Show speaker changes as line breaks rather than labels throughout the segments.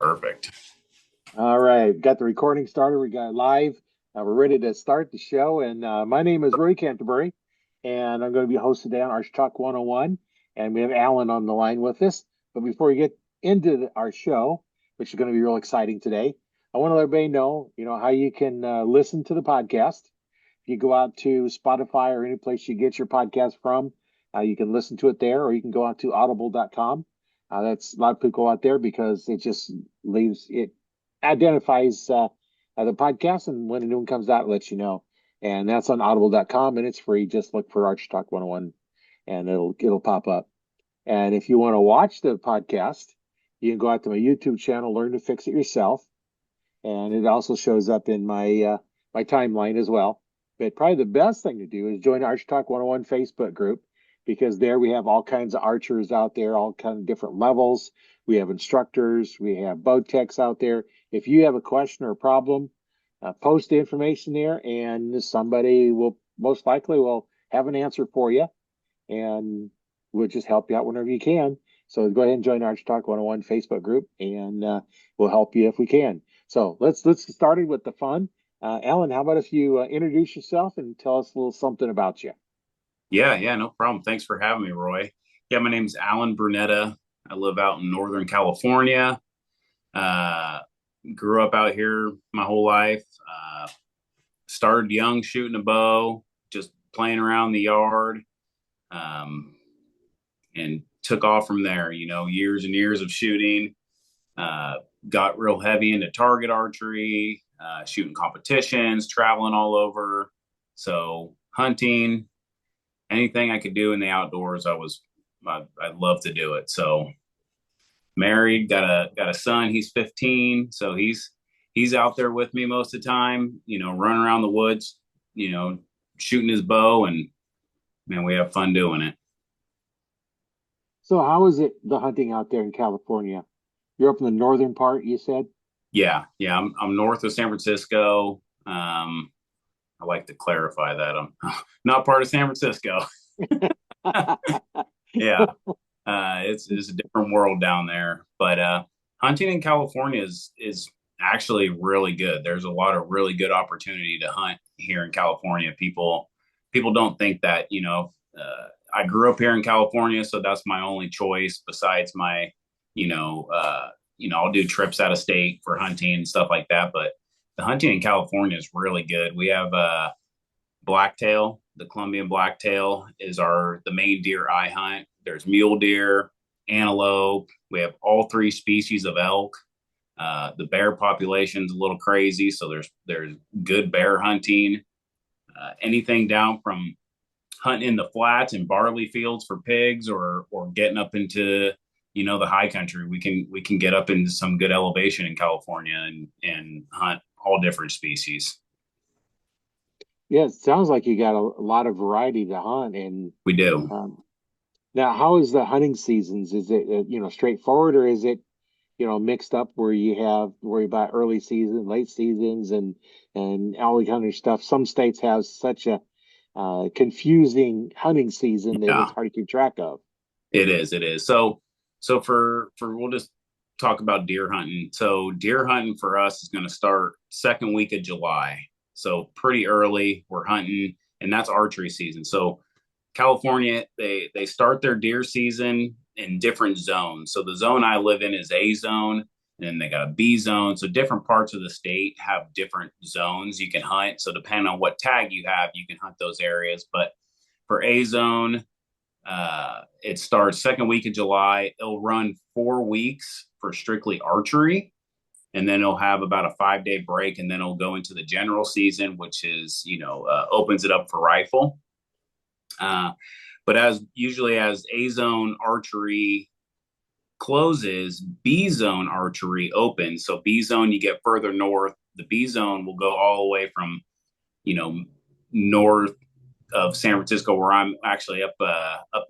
Perfect.
All right, got the recording started. We got live. We're ready to start the show. And my name is Roy Canterbury, and I'm going to be hosting today on Arch Talk 101. And we have Alan on the line with us. But before we get into our show, which is going to be real exciting today, I want to let everybody know, how you can listen to the podcast. If you go out to Spotify or any place you get your podcast from, you can listen to it there, or you can go out to audible.com. That's a lot of people go out there because it just leaves it identifies the podcast, and when a new one comes out, it lets you know. And that's on audible.com, and it's free. Just look for Arch Talk 101 and it'll pop up. And if you want to watch the podcast, you can go out to my YouTube channel, Learn to Fix It Yourself. And it also shows up in my my timeline as well. But probably the best thing to do is join the Arch Talk 101 Facebook group, because there we have all kinds of archers out there, all kinds of different levels. We have instructors, we have bow techs out there. If you have a question or a problem, post the information there, and somebody will most likely will have an answer for you, and we'll just help you out whenever you can. So go ahead and join Arch Talk 101 Facebook group, and we'll help you if we can. So let's get started with the fun. Alan, how about if you introduce yourself and tell us a little something about you?
Yeah, no problem. Thanks for having me, Roy. Yeah, my name's Alan Brunetta. I live out in Northern California. Uh, Grew up out here my whole life. Started young shooting a bow, just playing around the yard, um, and took off from there. Years and years of shooting. Got real heavy into target archery, shooting competitions, traveling all over. So hunting, anything I could do in the outdoors, I'd love to do it. So married, got a son. He's 15, so he's out there with me most of the time. Running around the woods, shooting his bow, and man, we have fun doing it.
So how is it the hunting out there in California? You're up in the northern part, you said?
Yeah. I'm north of San Francisco. I like to clarify that I'm not part of San Francisco. Yeah. It's a different world down there, but hunting in California is actually really good. There's a lot of really good opportunity to hunt here in California. People don't think that. I grew up here in California, so that's my only choice besides my, I'll do trips out of state for hunting and stuff like that. But the hunting in California is really good. We have blacktail. The Columbian blacktail is the main deer I hunt. There's mule deer, antelope. We have all three species of elk. The bear population's a little crazy, so there's good bear hunting. Anything down from hunting in the flats and barley fields for pigs, or getting up into the high country. We can get up into some good elevation in California and hunt all different species.
Yeah, it sounds like you got a lot of variety to hunt. And
We do.
now, how is the hunting seasons? Is it straightforward, or is it mixed up where you have worry about early season, late seasons, and all the kind of stuff? Some states have such a confusing hunting season that
Yeah,
it's hard to keep track of.
it is. It is. So for we'll just talk about deer hunting. So deer hunting for us is going to start second week of July. So pretty early we're hunting, and that's archery season. So California, they start their deer season in different zones. So the zone I live in is A zone, and then they got a B zone. So different parts of the state have different zones you can hunt. So depending on what tag you have, you can hunt those areas. But for A zone, it starts second week of July. It'll run 4 weeks for strictly archery, and then it'll have about a 5-day break, and then it'll go into the general season, which is opens it up for rifle. But as A zone archery closes, B zone archery opens. So B zone, you get further north. The B zone will go all the way from north of San Francisco, where I'm actually up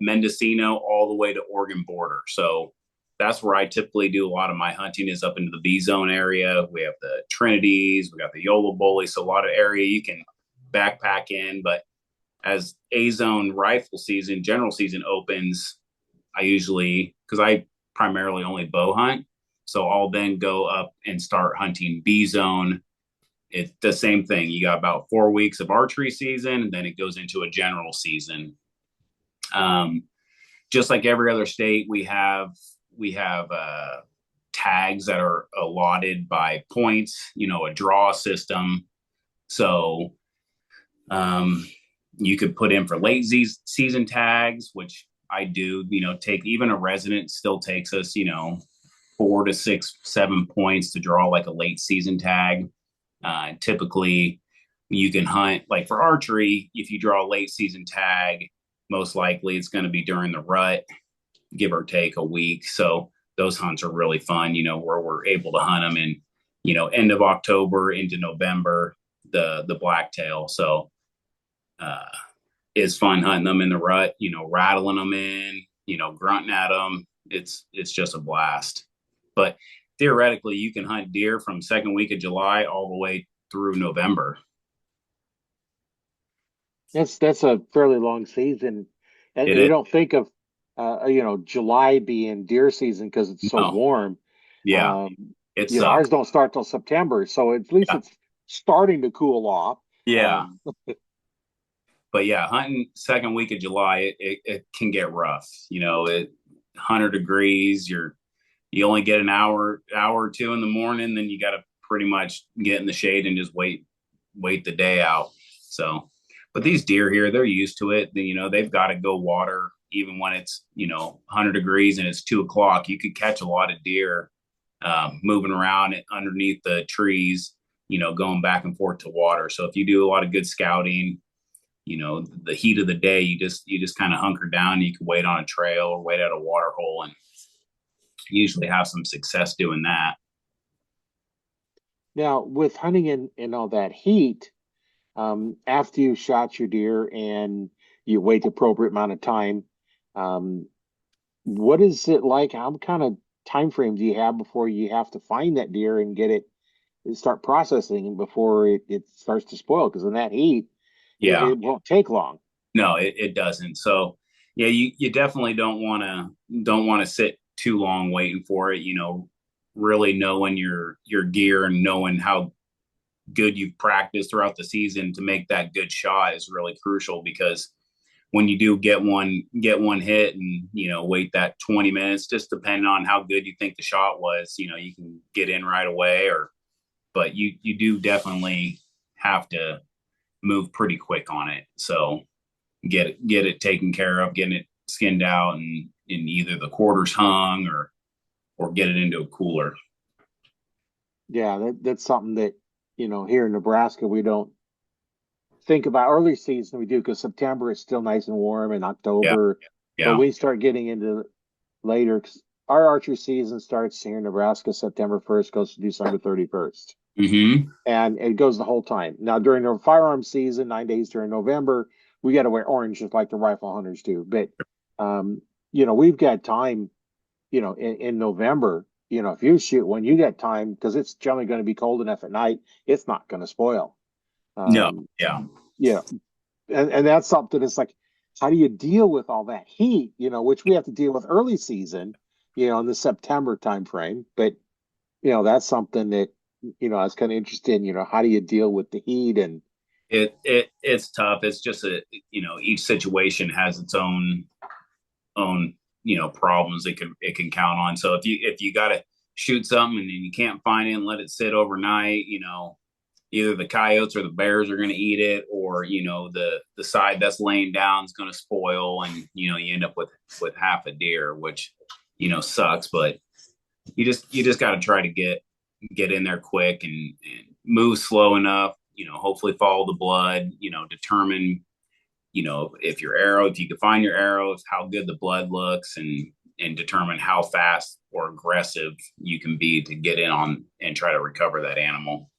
Mendocino, all the way to Oregon border. So that's where I typically do a lot of my hunting, is up into the B zone area. We have the Trinities, we got the Yola Bully, so a lot of area you can backpack in. But as A zone rifle season, general season opens, I usually, because I primarily only bow hunt, So I'll then go up and start hunting B zone. It's the same thing. You got about 4 weeks of archery season, and then it goes into a general season. Um, just like every other state, we have tags that are allotted by points. A draw system. So you could put in for late season tags, which I do. Take even a resident still takes us 4 to 6, 7 points to draw like a late season tag. Typically, you can hunt like for archery. If you draw a late season tag, most likely it's going to be during the rut, give or take a week. So those hunts are really fun. Where we're able to hunt them in end of October into November, the blacktail. So uh, it's fun hunting them in the rut. Rattling them in. Grunting at them. It's just a blast. But theoretically, you can hunt deer from second week of July all the way through November.
That's a fairly long season, and
It
we
is.
don't think of July being deer season because it's so
No,
warm.
yeah,
Um,
it sucks.
Ours don't start till September, so at least
Yeah,
it's starting to cool off.
yeah.
Um,
But yeah, hunting second week of July, it can get rough. 100 degrees. You only get an hour or two in the morning, then you got to pretty much get in the shade and just wait the day out. So, but these deer here, they're used to it. They've got to go water even when it's 100 degrees and it's 2 o'clock. You could catch a lot of deer moving around underneath the trees, going back and forth to water. So if you do a lot of good scouting, the heat of the day, you just kind of hunker down. You can wait on a trail or wait at a water hole and usually have some success doing that.
Now, with hunting in all that heat, after you shot your deer and you wait the appropriate amount of time, um, what is it like? How kind of time frame do you have before you have to find that deer and get it, start processing before it starts to spoil? Because in that heat,
Yeah,
it won't take long.
no, it doesn't. So yeah, you definitely don't want to sit too long waiting for it. Really knowing your gear and knowing how good you've practiced throughout the season to make that good shot is really crucial because when you do get one hit and wait that 20 minutes, just depending on how good you think the shot was, you can get in right away, but you do definitely have to move pretty quick on it. So get it taken care of, getting it skinned out and in either the quarters hung or get it into a cooler.
Yeah, that's something that, here in Nebraska, we don't think about. Early season we do because September is still nice and warm and
Yeah,
October, but
yeah.
we start getting into later. 'Cause our archery season starts here in Nebraska September 1st, goes to December 31st.
Mm-hmm.
And it goes the whole time. Now, during the firearm season, 9 days during November, we got to wear orange just like the rifle hunters do. But, um, we've got time, in November, if you shoot when you get time, because it's generally going to be cold enough at night, it's not going to spoil.
No,
Um,
yeah.
you know, and that's something that's like, how do you deal with all that heat, which we have to deal with early season, in the September timeframe. But, that's something that, I was kind of interested in, how do you deal with the heat and
It's tough. It's just each situation has its own problems it can count on. So if you got to shoot something and you can't find it and let it sit overnight, either the coyotes or the bears are going to eat it, or the side that's laying down is going to spoil, and you end up with half a deer, which sucks. But you just got to try to get in there quick and move slow enough. Hopefully follow the blood. Determine if you can find your arrows, how good the blood looks, and determine how fast or aggressive you can be to get in on and try to recover that animal.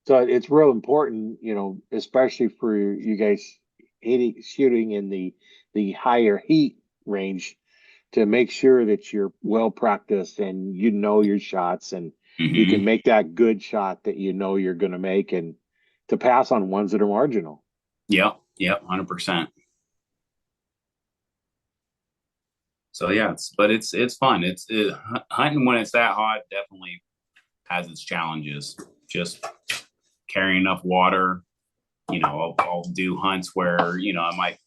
so it's real important, especially for you guys shooting in the higher heat range to make sure that you're well practiced and you know your shots and you can
Mm-hmm.
make that good shot that you're going to make and to pass on ones that are marginal.
Yep. Yep. 100%. So yeah, it's fun. Hunting when it's that hot definitely has its challenges. Just carrying enough water. I'll do hunts where I might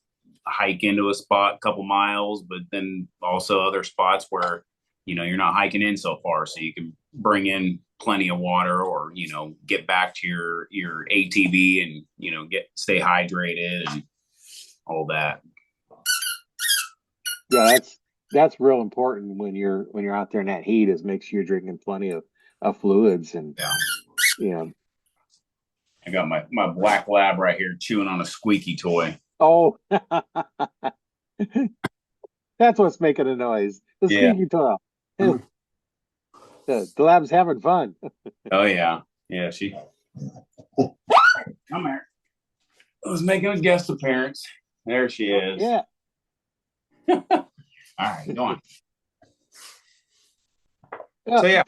hike into a spot a couple miles, but then also other spots where you're not hiking in so far, so you can bring in plenty of water, or get back to your ATV and get stay hydrated and all that.
Yeah, that's real important when you're out there in that heat is make sure you're drinking plenty of fluids and
Yeah,
you know.
I got my black lab right here chewing on a squeaky toy.
Oh, that's what's making a noise. The
Yeah.
squeaky toy. The lab's having fun.
Oh yeah. Yeah. She come here. I was making a guest appearance. There she is.
Yeah.
All right, go on.
Yeah,
So yeah,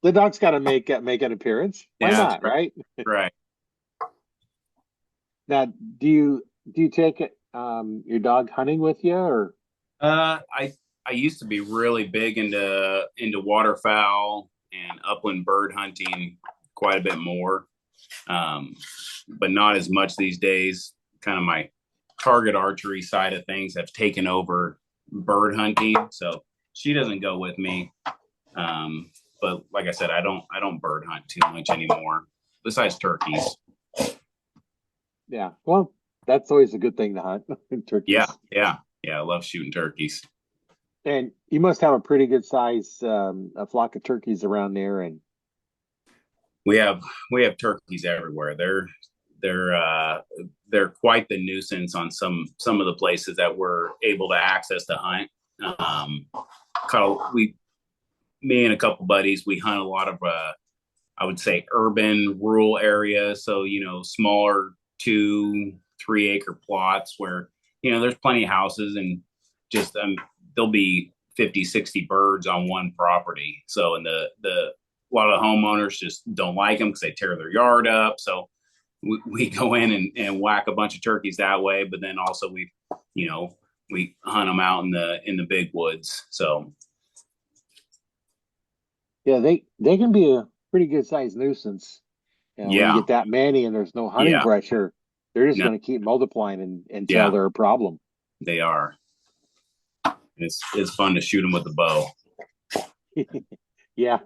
the dog's got to make an appearance. Why
yeah,
not, right?
right.
Now, do you take it your dog hunting with you or
I used to be really big into waterfowl and upland bird hunting quite a bit more, um, but not as much these days. Kind of my target archery side of things have taken over bird hunting, so she doesn't go with me. Um, but like I said, I don't bird hunt too much anymore. Besides turkeys.
yeah. Well, that's always a good thing to hunt
Yeah,
turkeys.
yeah, yeah. I love shooting turkeys.
And you must have a pretty good size a flock of turkeys around there and
We have we have turkeys everywhere. They're uh, they're quite the nuisance on some of the places that we're able to access to hunt. Um, we Me and a couple buddies, we hunt a lot of I would say urban rural areas. So smaller 2-3 acre plots where there's plenty of houses and just there'll be 50, 60 birds on one property. So and the a lot of the homeowners just don't like them because they tear their yard up. So we go in and whack a bunch of turkeys that way. But then also you know, we hunt them out in the big woods. So
yeah, they can be a pretty good sized nuisance. When you
yeah,
get that many and there's no hunting
yeah,
pressure, they're just
no,
going to keep multiplying until
yeah,
they're a problem.
they are. It's fun to shoot them with the bow.
Yeah,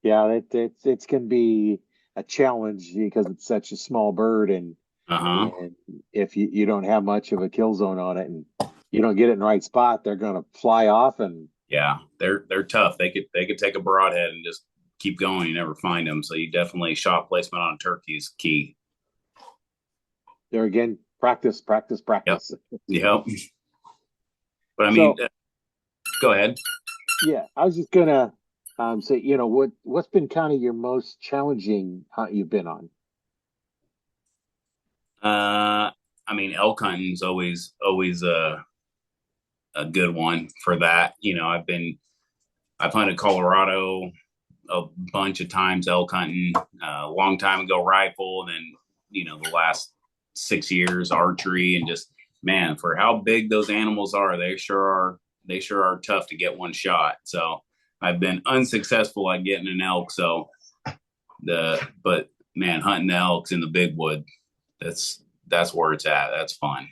yeah, it's going to be a challenge because it's such a small bird,
Uh huh.
and if you don't have much of a kill zone on it, and you don't get it in the right spot, they're going to fly off, and
Yeah, they're tough. They could take a broadhead and just keep going. You never find them. So you definitely shot placement on a turkey is key.
they're again practice, practice,
Yep.
practice.
Yep. But I mean,
So
go ahead.
yeah, I was just gonna say, what's been kind of your most challenging hunt you've been on?
I mean, elk hunting is always a good one for that. I've hunted Colorado a bunch of times elk hunting. A long time ago rifle, and then the last 6 years archery, and just man, for how big those animals are, they sure are tough to get one shot. So I've been unsuccessful at getting an elk. So but man, hunting the elks in the big wood, that's where it's at. That's fun.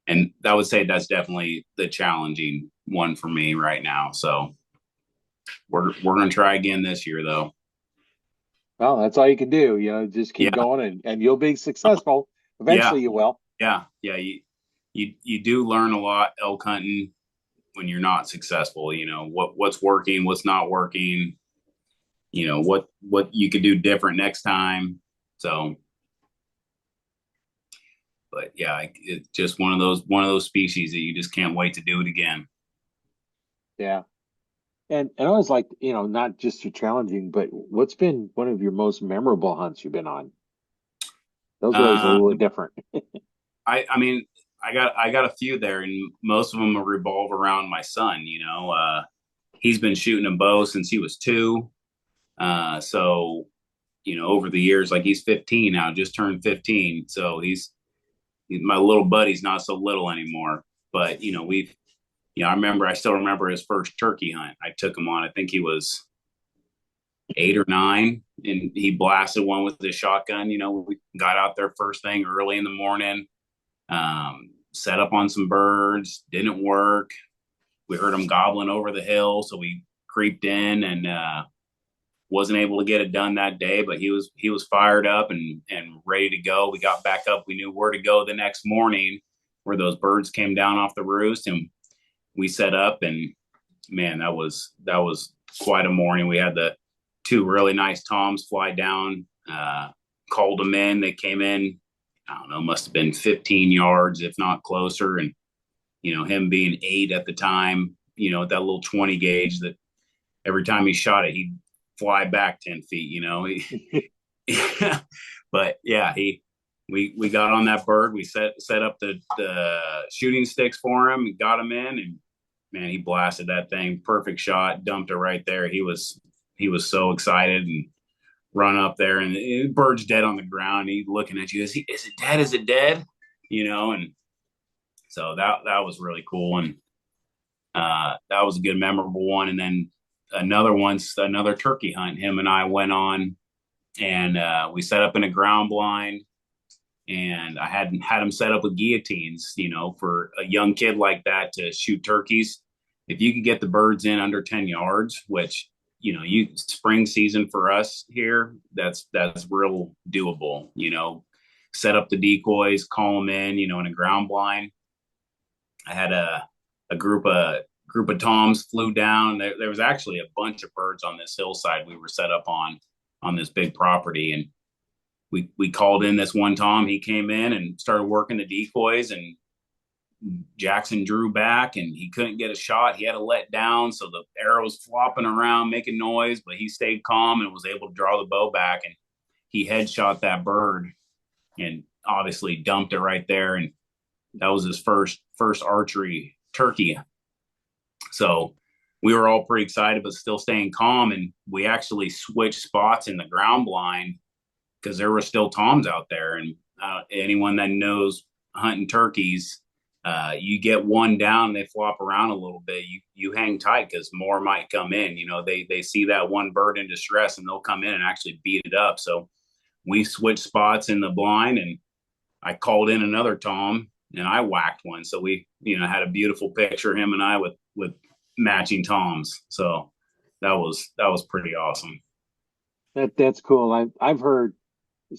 And I would say that's definitely the challenging one for me right now. So we're gonna try again this year though.
Well, that's all you can do. Just keep
Yeah,
going and you'll be successful.
yeah,
Eventually you will.
yeah. You do learn a lot elk hunting when you're not successful. What's working, what's not working. What you could do different next time. So, but yeah, it's just one of those species that you just can't wait to do it again.
Yeah. And I was like, not just your challenging, but what's been one of your most memorable hunts you've been on? Those are always a
Uh,
little different.
I mean, I got a few there, and most of them revolve around my son. He's been shooting a bow since he was 2. So over the years, like he's 15 now, just turned 15. So he's my little buddy's not so little anymore. But we've I still remember his first turkey hunt. I took him on. I think he was 8 or 9, and he blasted one with his shotgun. We got out there first thing early in the morning, set up on some birds. Didn't work. We heard him gobbling over the hill, so we creeped in and wasn't able to get it done that day. But he was fired up and ready to go. We got back up. We knew where to go the next morning, where those birds came down off the roost, and we set up. And man, that was quite a morning. We had the two really nice toms fly down, called them in. They came in, I don't know, must have been 15 yards, if not closer. And, him being 8 at the time, at that little 20 gauge, that every time he shot it, he'd fly back 10 feet. But yeah, we got on that bird. We set up the shooting sticks for him, got him in, and man, he blasted that thing. Perfect shot, dumped it right there. He was so excited and run up there, and the bird's dead on the ground. He's looking at you. Is it dead? Is it dead? And so that was really cool. And that was a good, memorable one. And then another turkey hunt, him and I went on, and we set up in a ground blind, and I had him set up with guillotines, for a young kid like that to shoot turkeys. If you could get the birds in under 10 yards, which, spring season for us here, that's real doable. Set up the decoys, call them in, in a ground blind. I had a group of toms flew down. There was actually a bunch of birds on this hillside we were set up on this big property, and we called in this one tom. He came in and started working the decoys, and Jackson drew back, and he couldn't get a shot. He had to let down, so the arrow was flopping around, making noise, but he stayed calm and was able to draw the bow back, and he headshot that bird and obviously dumped it right there. And that was his first archery turkey. So we were all pretty excited, but still staying calm. And we actually switched spots in the ground blind because there were still toms out there. And anyone that knows hunting turkeys, you get one down, they flop around a little bit. You hang tight because more might come in. They see that one bird in distress, and they'll come in and actually beat it up. So we switched spots in the blind, and I called in another tom, and I whacked one. So we had a beautiful picture, him and I, with matching toms. So that was pretty awesome.
That's cool. I've heard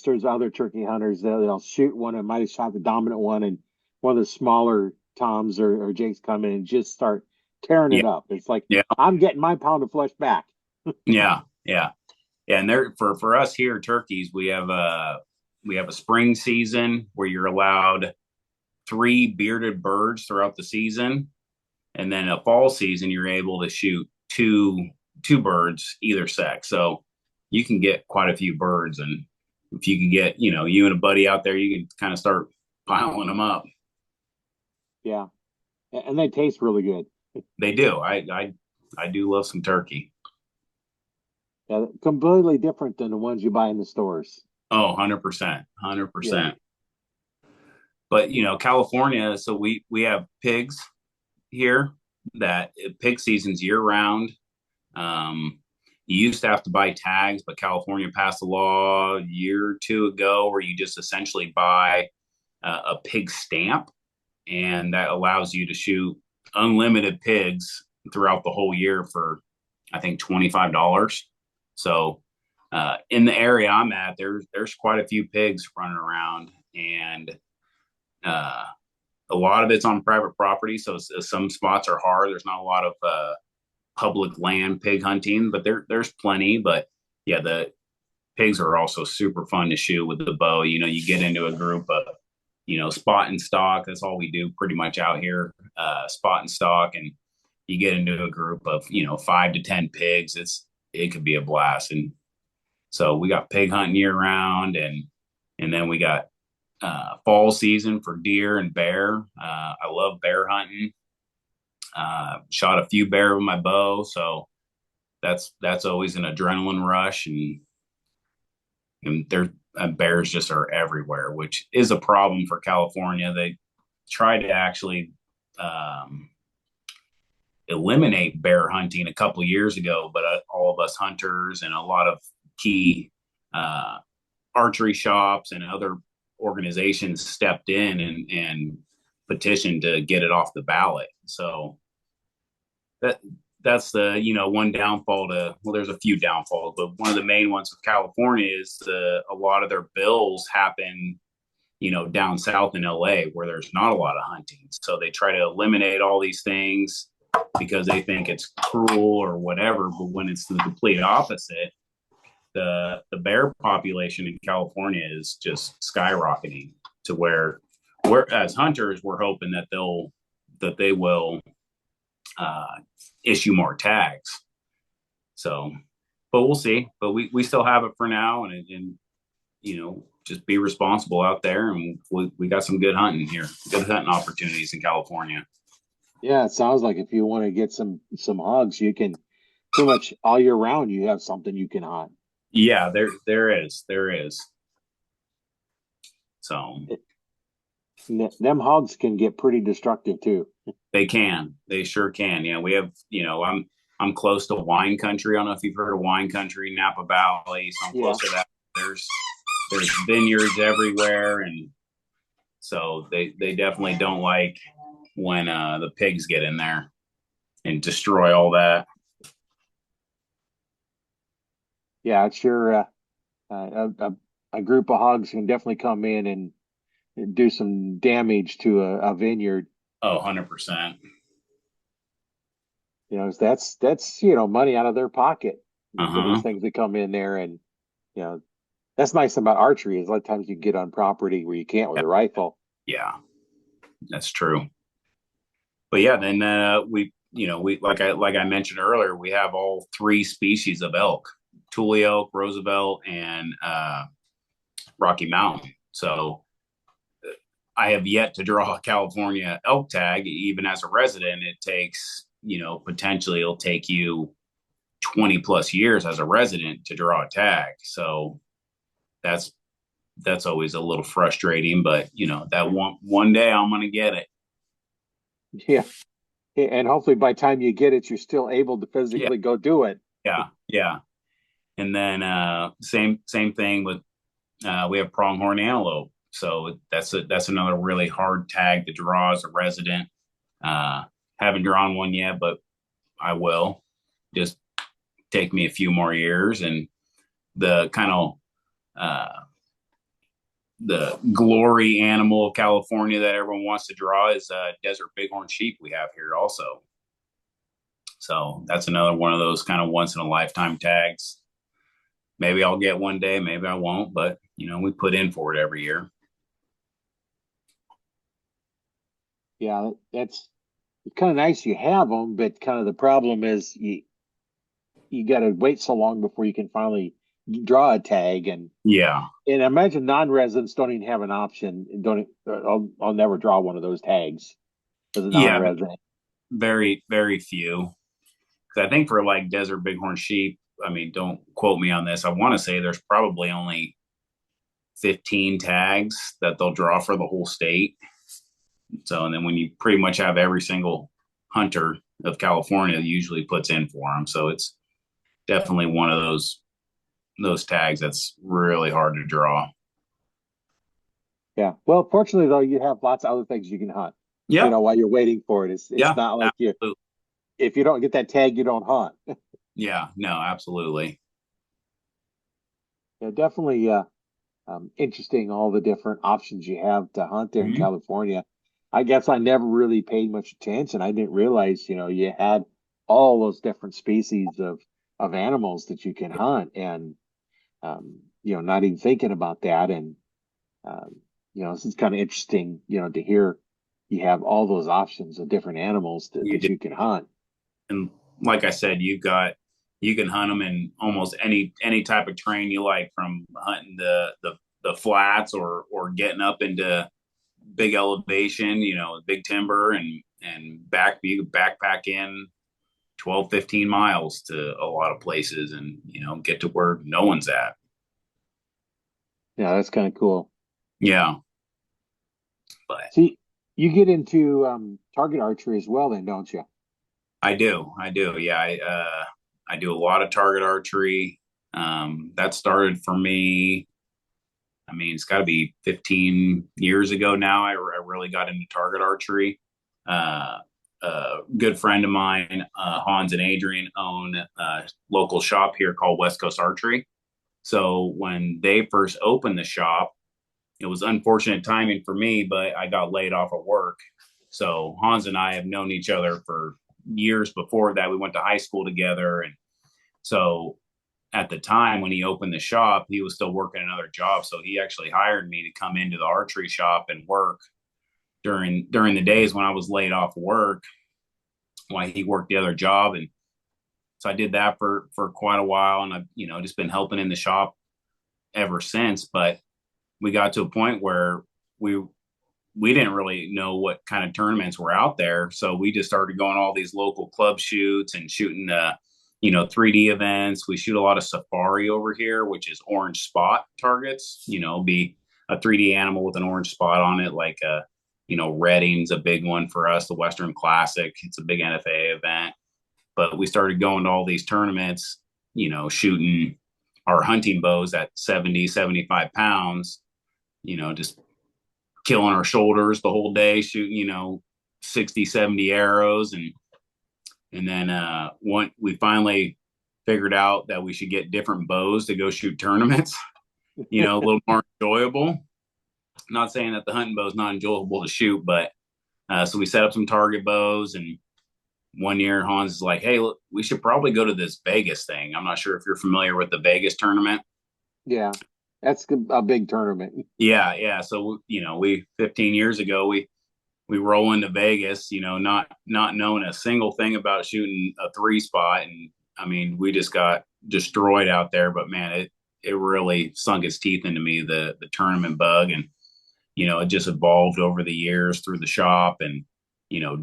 there's other turkey hunters that they'll shoot one and might have shot the dominant one, and one of the smaller toms or jakes come in and just start tearing
Yeah,
it up. It's like,
yeah,
I'm getting my pound of flesh back.
yeah, yeah. Yeah, and there for us here, turkeys, we have a spring season where you're allowed 3 bearded birds throughout the season, and then a fall season you're able to shoot two birds either sex. So you can get quite a few birds, and if you can get you and a buddy out there, you can kind of start piling them up.
Yeah. And they taste really good.
They do. I do love some turkey.
Yeah, completely different than the ones you buy in the stores.
Oh, 100%,
Yeah.
100%. But California, so we have pigs here. That pig season's year round. You used to have to buy tags, but California passed a law a year or two ago where you just essentially buy a pig stamp, and that allows you to shoot unlimited pigs throughout the whole year for, I think, $25. So in the area I'm at, there's quite a few pigs running around, and uh, a lot of it's on private property. So some spots are hard. There's not a lot of public land pig hunting, but there's plenty. But yeah, the pigs are also super fun to shoot with the bow. You get into a group of, spot and stock. That's all we do pretty much out here, spot and stock. And you get into a group of, 5 to 10 pigs. It could be a blast. And so we got pig hunting year round, and then we got fall season for deer and bear. I love bear hunting. Shot a few bear with my bow, so that's always an adrenaline rush, and there bears just are everywhere, which is a problem for California. They try to actually eliminate bear hunting a couple years ago, but all of us hunters and a lot of key uh, archery shops and other organizations stepped in and petitioned to get it off the ballot. So that that's the one downfall to, well, there's a few downfalls, but one of the main ones with California is a lot of their bills happen down south in LA where there's not a lot of hunting. So they try to eliminate all these things because they think it's cruel or whatever. But when it's the complete opposite, the bear population in California is just skyrocketing to where we're, as hunters, we're hoping that they will uh, issue more tags. So, but we'll see. But we still have it for now, and just be responsible out there, and we got some good hunting here, good hunting opportunities in California.
Yeah, it sounds like if you want to get some hogs, you can pretty much all year round you have something you can hunt.
Yeah, there is. So
Them hogs can get pretty destructive too.
they sure can. Yeah, we have, I'm close to wine country. I don't know if you've heard of wine country, Napa Valley. So I'm
Yeah.
close to that. There's vineyards everywhere, and so they definitely don't like when the pigs get in there and destroy all that.
Yeah, it's sure a group of hogs can definitely come in and do some damage to a vineyard.
Oh, 100%.
That's money out of their pocket for these
Uh-huh.
things that come in there, and you know that's nice about archery is a lot of times you get on property where you can't with
Yeah,
a rifle.
yeah, that's true. But yeah, then we like I mentioned earlier, we have all three species of elk: Tule elk, Roosevelt, and Rocky Mountain. So I have yet to draw a California elk tag. Even as a resident, it takes, potentially it'll take you 20 plus years as a resident to draw a tag. So that's that's always a little frustrating, but that one day I'm gonna get it.
Yeah, and hopefully by the time you get it, you're still able to
Yeah,
physically go do it.
yeah, yeah. And then same thing with we have pronghorn antelope. So that's another really hard tag to draw as a resident. Uh, haven't drawn one yet, but I will. Just take me a few more years. And the kind of the glory animal of California that everyone wants to draw is desert bighorn sheep we have here also. So that's another one of those kind of once in a lifetime tags. Maybe I'll get one day, maybe I won't, but we put in for it every year.
Yeah, it's kind of nice you have them, but kind of the problem is you got to wait so long before you can finally draw a tag,
Yeah,
and I imagine non-residents don't even have an option. Don't I'll never draw one of those tags as a
yeah,
non-resident.
very very few. Because I think for like desert bighorn sheep, I mean, don't quote me on this. I want to say there's probably only 15 tags that they'll draw for the whole state. So, and then when you pretty much have every single hunter of California usually puts in for them. So it's definitely one of those tags that's really hard to draw.
Yeah. Well, fortunately though, you have lots of other things you can hunt.
Yep.
While you're waiting for it, it's
Yeah.
not like you
Absolutely.
if you don't get that tag, you don't hunt.
Yeah. No, absolutely.
Yeah, definitely interesting all the different options you have to hunt there in
Mm-hmm.
California. I guess I never really paid much attention. I didn't realize, you had all those different species of animals that you can hunt, and not even thinking about that. And this is kind of interesting, to hear you have all those options of different animals
You
that
do.
you can hunt.
And like I said, you can hunt them in almost any type of terrain you like, from hunting the flats or getting up into big elevation, big timber, and back you backpack in 12, 15 miles to a lot of places, and get to where no one's at.
Yeah, that's kind of cool.
Yeah, but
See, you get into target archery as well, then, don't you?
I do. Yeah, I do a lot of target archery. That started for me. I mean, it's got to be 15 years ago now. I really got into target archery. Uh, a good friend of mine, Hans and Adrian, own a local shop here called West Coast Archery. So when they first opened the shop, it was unfortunate timing for me, but I got laid off of work. So Hans and I have known each other for years before that. We went to high school together. And so at the time when he opened the shop, he was still working another job. So he actually hired me to come into the archery shop and work during the days when I was laid off work, while he worked the other job. And so I did that for quite a while, and I've just been helping in the shop ever since. But we got to a point where we we didn't really know what kind of tournaments were out there. So we just started going all these local club shoots and shooting 3D events. We shoot a lot of safari over here, which is orange spot targets, be a 3D animal with an orange spot on it, like Redding's a big one for us, the Western Classic. It's a big NFA event. But we started going to all these tournaments, shooting our hunting bows at 70, 75 pounds, just killing our shoulders the whole day, shooting, 60, 70 arrows. And then we finally figured out that we should get different bows to go shoot tournaments, a little more enjoyable. Not saying that the hunting bow is not enjoyable to shoot, but so we set up some target bows. And one year Hans is like, hey, look, we should probably go to this Vegas thing. I'm not sure if you're familiar with the Vegas tournament.
Yeah, that's a big tournament.
Yeah, yeah. So we 15 years ago we roll into Vegas, not knowing a single thing about shooting a three spot, and I mean we just got destroyed out there. But man, it really sunk its teeth into me, the tournament bug. And it just evolved over the years through the shop, and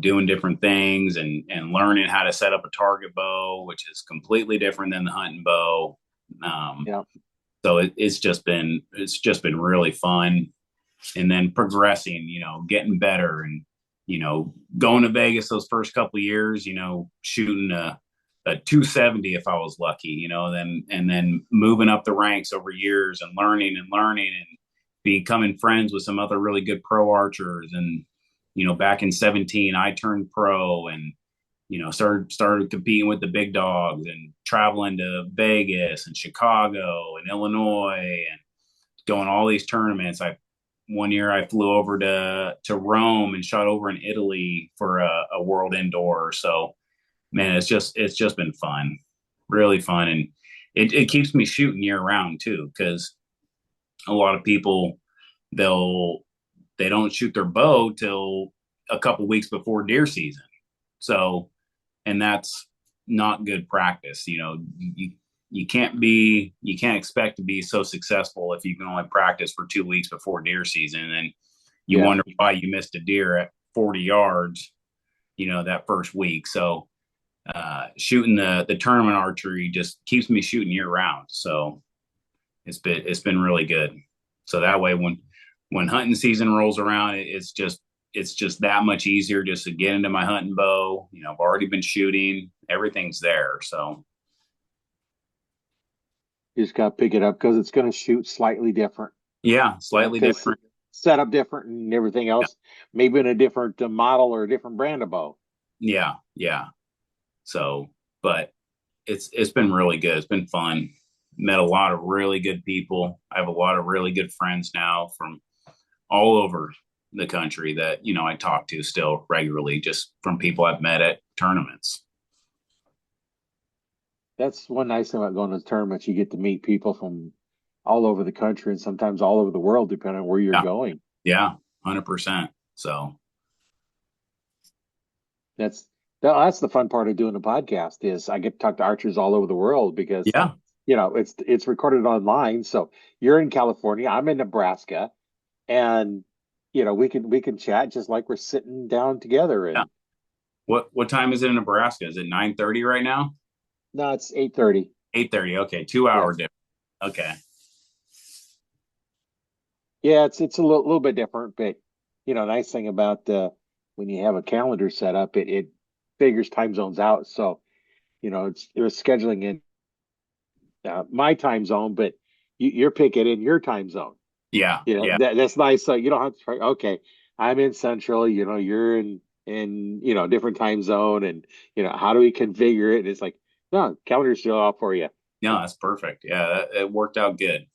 doing different things, and learning how to set up a target bow, which is completely different than the hunting bow. Um,
Yeah.
so it's just been really fun. And then progressing, getting better, and going to Vegas those first couple of years, shooting a 270 if I was lucky, and then moving up the ranks over years, and learning and becoming friends with some other really good pro archers. And back in 17 I turned pro, and started competing with the big dogs, and traveling to Vegas and Chicago and Illinois, and going all these tournaments. One year I flew over to Rome and shot over in Italy for a world indoor. So man, it's just been fun, really fun. And it keeps me shooting year round too, because a lot of people, they don't shoot their bow till a couple weeks before deer season. So, and that's not good practice. You can't expect to be so successful if you can only practice for 2 weeks before deer season, and you
Yeah.
wonder why you missed a deer at 40 yards, that first week. So shooting the tournament archery just keeps me shooting year round. So it's been really good. So that way when hunting season rolls around, it's just that much easier just to get into my hunting bow. I've already been shooting, everything's there. So
You just got to pick it up because it's going to shoot slightly different.
yeah, slightly
Because
different.
set up different and everything
Yeah,
else, maybe in a different model or a different brand of bow.
yeah, yeah. So, but it's been really good. It's been fun. Met a lot of really good people. I have a lot of really good friends now from all over the country that I talk to still regularly, just from people I've met at tournaments.
That's one nice thing about going to tournaments. You get to meet people from all over the country and sometimes all over the world, depending on where you're
Yeah,
going.
yeah, 100%. So
That's that's the fun part of doing a podcast is I get to talk to archers all over the world because
yeah,
it's recorded online. So you're in California, I'm in Nebraska, and we can chat just like we're sitting down together.
yeah.
And
What time is it in Nebraska? Is it 9:30 right now?
no, it's 8:30.
8:30. Okay, 2 hour
Yeah.
difference. Okay.
Yeah, it's a little bit different, but nice thing about when you have a calendar set up, it figures time zones out. So, it was scheduling in my time zone, but you're picking in your time zone.
Yeah. Yeah.
That's nice. So you don't have to try, okay, I'm in central, you're in different time zone, and how do we configure it? And it's like, no, calendar's still out for you.
No, that's perfect. Yeah, it worked out good.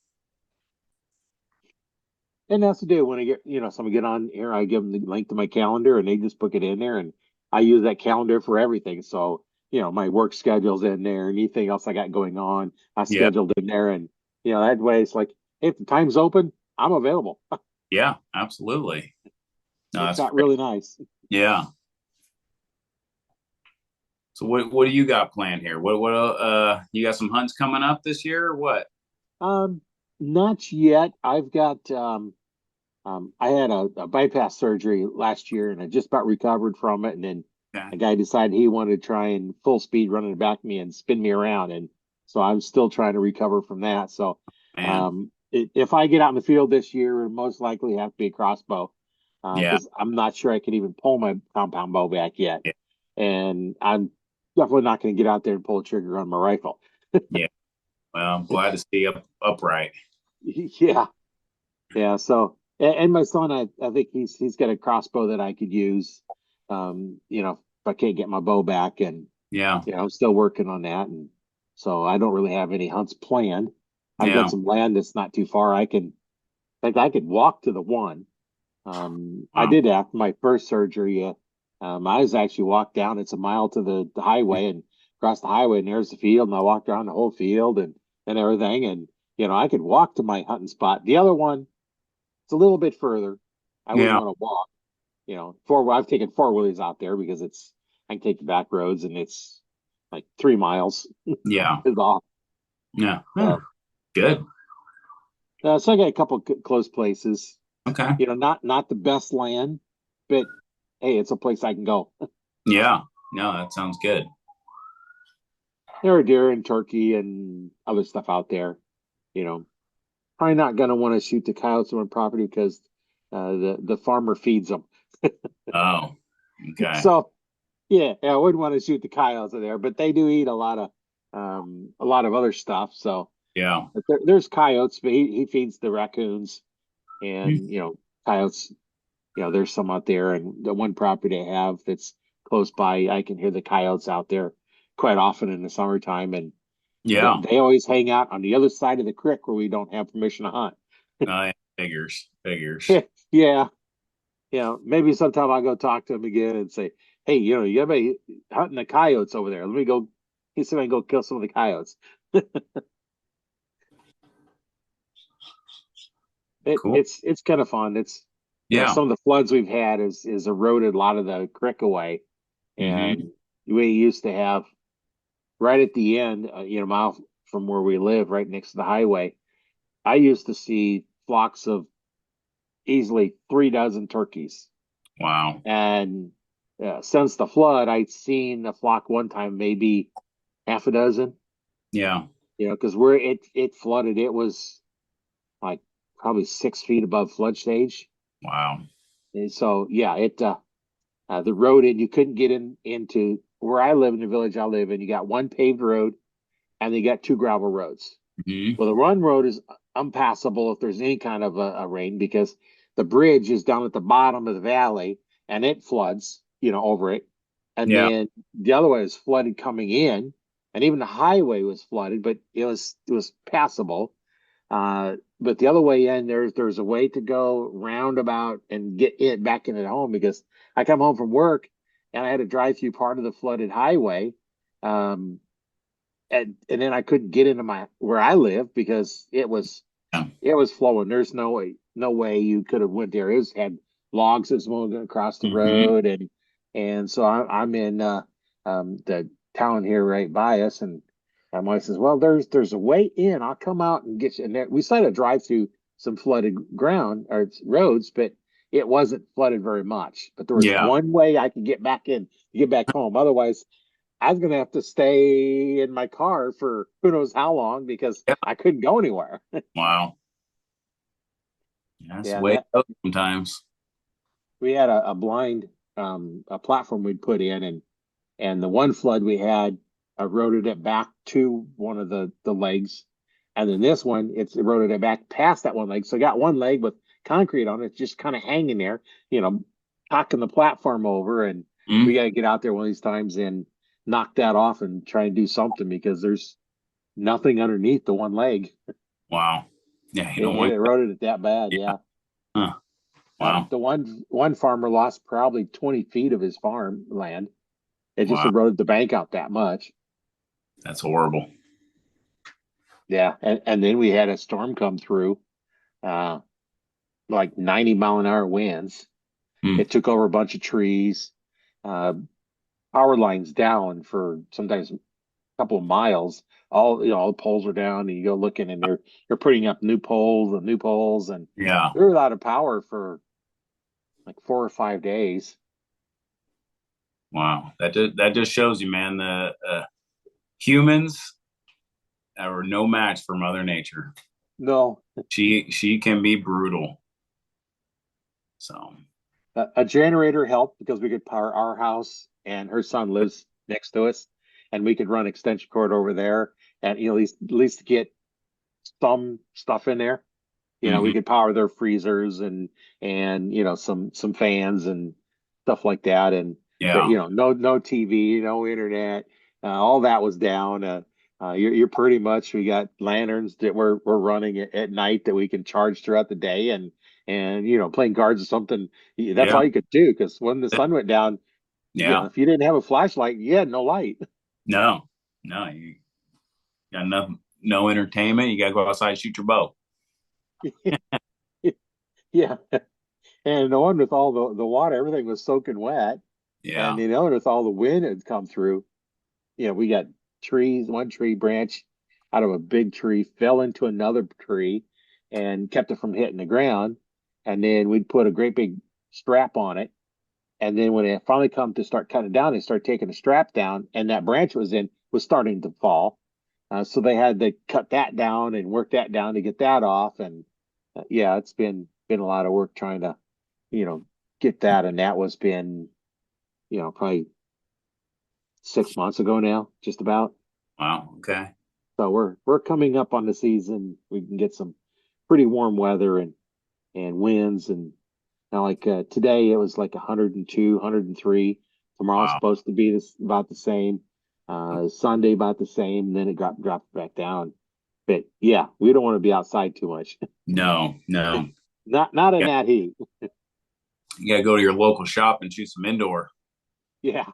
And that's to do when I get, someone get on here, I give them the link to my calendar and they just book it in there, and I use that calendar for everything. So, my work schedule's in there, anything else I got going on, I
Yeah.
scheduled in there. And, that way it's like, hey, if the time's open, I'm available.
Yeah, absolutely. No,
Works
that's
out
great.
really nice.
Yeah. So what do you got planned here? What you got some hunts coming up this year or what?
Um, Not yet. I've got I had a bypass surgery last year and I just about recovered from it. And then
Okay.
a guy decided he wanted to try and full speed run in the back of me and spin me around. And so I'm still trying to recover from that. So
Man.
if I get out in the field this year, it'll most likely have to be a crossbow
Yeah.
because I'm not sure I can even pull my compound bow back yet.
Yeah.
And I'm definitely not going to get out there and pull a trigger on my rifle.
Yeah. Well, I'm glad to see upright.
Yeah. Yeah, so and my son, I think he's got a crossbow that I could use, if I can't get my bow back, and
Yeah.
I'm still working on that, and so I don't really have any hunts planned. I've got
Yeah.
some land that's not too far. In fact, I could walk to the one. I
Wow.
did after my first surgery. I was actually walked down. It's a mile to the highway and across the highway, and there's the field, and I walked around the whole field and everything, and I could walk to my hunting spot. The other one. It's a little bit further. I wouldn't
Yeah.
want to walk. I've taken four wheelies out there because I can take the back roads and it's like 3 miles
Yeah.
is all.
Yeah. Yeah.
So,
Good.
so I got a couple close places.
Okay.
Not the best land, but hey, it's a place I can go.
Yeah. No, that sounds good.
There are deer and turkey and other stuff out there. You know, Probably not going to want to shoot the coyotes on property because the farmer feeds them.
Oh, okay.
So yeah, I wouldn't want to shoot the coyotes in there, but they do eat a lot of other stuff. So
Yeah.
but there's coyotes, but he feeds the raccoons and coyotes. There's some out there, and the one property I have that's close by, I can hear the coyotes out there quite often in the summertime, and
Yeah.
they always hang out on the other side of the creek where we don't have permission to hunt.
Yeah. Figures. Figures.
Yeah, maybe sometime I'll go talk to him again and say, hey, you gotta be hunting the coyotes over there. Let me go. He said I can go kill some of the coyotes.
Cool.
It's kind of fun. It's
Yeah.
some of the floods we've had is eroded a lot of the creek away,
Hmm.
and we used to have right at the end, mile from where we live, right next to the highway. I used to see flocks of easily 3 dozen turkeys.
Wow.
And since the flood, I'd seen a flock one time, maybe half a dozen.
Yeah.
Because where it flooded, it was like probably 6 feet above flood stage.
Wow.
And so yeah, it the road and you couldn't get into where I live in the village I live in. You got one paved road and you got two gravel roads.
Hmm.
Well, the run road is unpassable if there's any kind of a rain because the bridge is down at the bottom of the valley and it floods, over it. And
Yeah.
then the other way is flooded coming in, and even the highway was flooded, but it was passable. But the other way in, there's a way to go roundabout and get it back into the home because I come home from work and I had to drive through part of the flooded highway. Um, and then I couldn't get into my where I live because
Yeah.
it was flowing. There's no way you could have went there. It was had logs that's moving across the
Hmm.
road, and so I'm in the town here right by us, and my wife says, "Well, there's a way in. I'll come out and get you." And we decided to drive through some flooded ground or roads, but it wasn't flooded very much. But there was
Yeah.
one way I could get back in to get back home. Otherwise, I was gonna have to stay in my car for who knows how long because
Yeah.
I couldn't go anywhere.
Wow. That's the
Yeah,
way it goes sometimes.
we had a blind a platform we'd put in, and And the one flood we had eroded it back to one of the legs. And then this one, it's eroded it back past that one leg. So I got one leg with concrete on it, just kind of hanging there, cocking the platform over. And we
Mm.
got to get out there one of these times and knock that off and try and do something because there's nothing underneath the one leg.
Wow. Yeah, you don't
It
want
eroded it that bad.
yeah.
Yeah.
Huh. Wow.
The one farmer lost probably 20 feet of his farm land. It just
Wow.
eroded the bank out that much.
That's horrible.
Yeah. And then we had a storm come through, uh, like 90-mile-an-hour winds.
Mm.
It took over a bunch of trees, uh, power lines down for sometimes a couple of miles. All the poles are down, and you go looking, and they're putting up new poles and new poles, and
Yeah.
they were out of power for like 4 or 5 days.
Wow. That just shows you, man, the humans are no match for Mother Nature.
No,
She can be brutal. So
a generator helped because we could power our house, and her son lives next to us, and we could run extension cord over there, and at least get some stuff in there. We
mhm.
could power their freezers and some fans and stuff like that. And but
Yeah.
no TV, no internet, all that was down. You're pretty much we got lanterns that we're running at night that we can charge throughout the day and playing cards or something. That's
Yeah.
all you could do because when the sun went down,
Yeah.
if you didn't have a flashlight, you had no light.
No. No, you got no entertainment. You gotta go outside and shoot your bow.
Yeah. And the one with all the water, everything was soaking wet. And
Yeah.
the other with all the wind had come through. We got trees, one tree branch out of a big tree fell into another tree and kept it from hitting the ground. And then we'd put a great big strap on it. And then when it finally come to start cutting it down, they started taking the strap down, and that branch was starting to fall. So they had to cut that down and work that down to get that off. And yeah, it's been a lot of work trying to you know get that. And that was been probably 6 months ago now, just about.
Wow. Okay.
So we're coming up on the season. We can get some pretty warm weather and winds and now like today it was like 102, 103. Tomorrow's
Wow.
supposed to be about the same. Sunday about the same. And then it got dropped back down. But yeah, we don't want to be outside too much.
No, no.
Not in
Yeah.
that heat.
You gotta go to your local shop and shoot some indoor.
Yeah,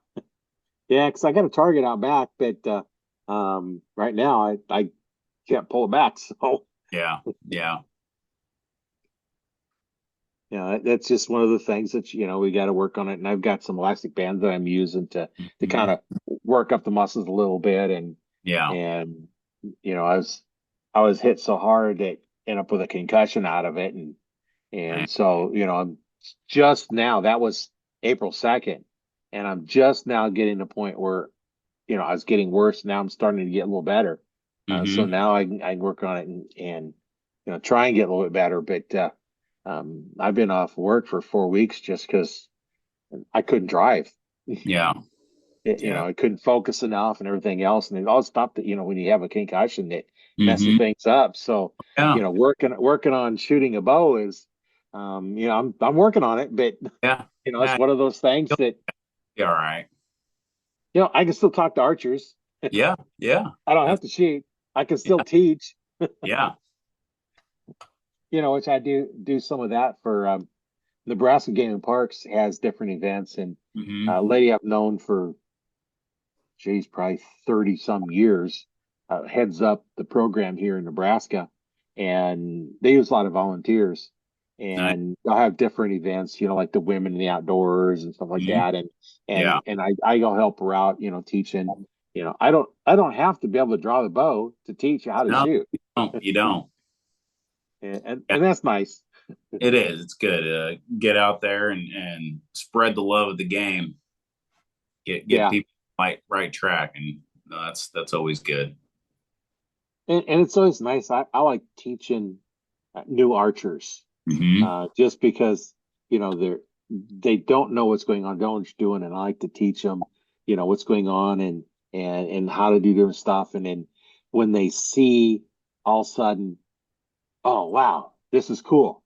yeah. Because I got a target out back, but right now I can't pull it back. So
Yeah. Yeah.
that's just one of the things that we got to work on it. And I've got some elastic bands that I'm using to kind
Mhm.
of work up the muscles a little bit.
Yeah.
And I was hit so hard that ended up with a concussion out of it, and so I'm just now, that was April 2nd, and I'm just now getting to the point where I was getting worse. Now I'm starting to get a little better. So
Hmm.
now I can work on it and try and get a little bit better. But I've been off work for 4 weeks just because I couldn't drive.
Yeah. Yeah.
I couldn't focus enough and everything else. And it all stopped that, when you have a concussion, it messes
Hmm.
things up. So,
Yeah.
working on shooting a bow is, I'm working on it, but
Yeah.
it's
Yeah.
one of those things
You'll
that,
be all right.
I can still talk to archers.
Yeah. Yeah.
I don't
That's
have to shoot. I can still
yeah.
teach,
Yeah.
which I do some of that for, Nebraska Game and Parks has different events, and a
Hmm.
lady I've known for, geez, probably 30 some years, heads up the program here in Nebraska, and they use a lot of volunteers.
Nice.
And they'll have different events, like the women in the outdoors and stuff like
Hmm.
that. And
Yeah.
and and I go help her out, teaching. I don't have to be able to draw the bow to teach you how to
No,
shoot,
you don't. You don't. Yeah.
and that's nice.
It is. It's good. Get out there and spread the love of the game. Get
Yeah,
people right track, and that's always good.
and it's always nice. I like teaching new archers,
Hmm.
just because they don't know what's going on, don't what you're doing, and I like to teach them. what's going on and how to do different stuff. And then when they see all of a sudden, oh wow, this is cool.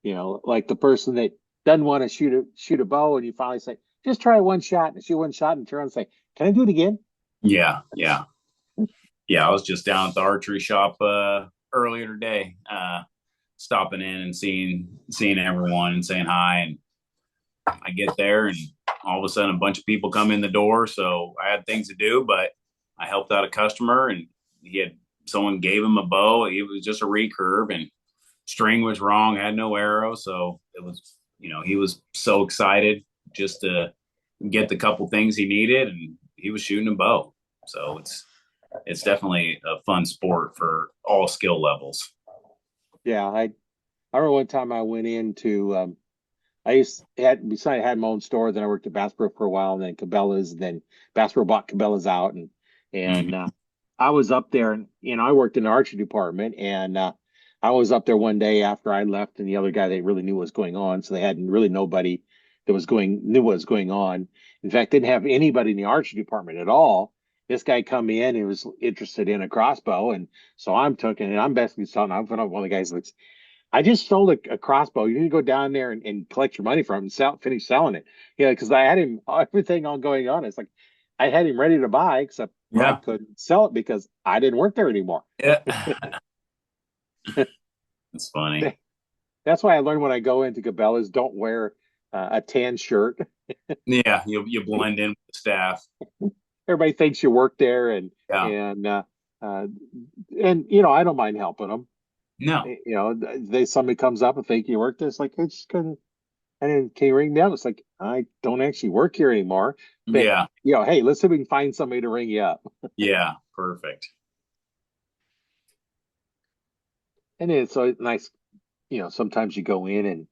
Like the person that doesn't want to shoot a bow, and you finally say, just try one shot and shoot one shot and turn and say, can I do it again?
Yeah, yeah, yeah. I was just down at the archery shop earlier today, stopping in and seeing everyone and saying hi. And I get there, and all of a sudden, a bunch of people come in the door. So I had things to do, but I helped out a customer, and he had someone gave him a bow. It was just a recurve, and string was wrong, had no arrow. So it was, he was so excited just to get the couple things he needed, and he was shooting a bow. So it's definitely a fun sport for all skill levels.
Yeah, I remember one time I went into I used had besides I had my own store, then I worked at Bass Pro for a while, and then Cabela's, and then Bass Pro bought Cabela's out, and
Mm-hmm.
I was up there, and I worked in the archery department, and I was up there one day after I left, and the other guy they really knew what was going on, so they had really nobody that was going knew what was going on. In fact, didn't have anybody in the archery department at all. This guy come in and was interested in a crossbow, and so I'm taking and I'm basically telling I'm one of the guys that's I just sold a crossbow. You need to go down there and collect your money from him and finish selling it. Yeah, because I had him everything all going on. It's like I had him ready to buy, except I
Yeah.
couldn't sell it because I didn't work there anymore.
Yeah. It's funny.
That's why I learned when I go into Cabela's, don't wear a tan shirt.
Yeah. You blend in with the staff.
Everybody thinks you work there,
Yeah.
and uh, and I don't mind helping them.
No.
They somebody comes up and think you work there. It's like it's just gonna. And then can you ring me up? It's like, I don't actually work here anymore. But,
Yeah.
hey, let's see if we can find somebody to ring you up.
Yeah. Perfect.
And then it's so nice, sometimes you go in and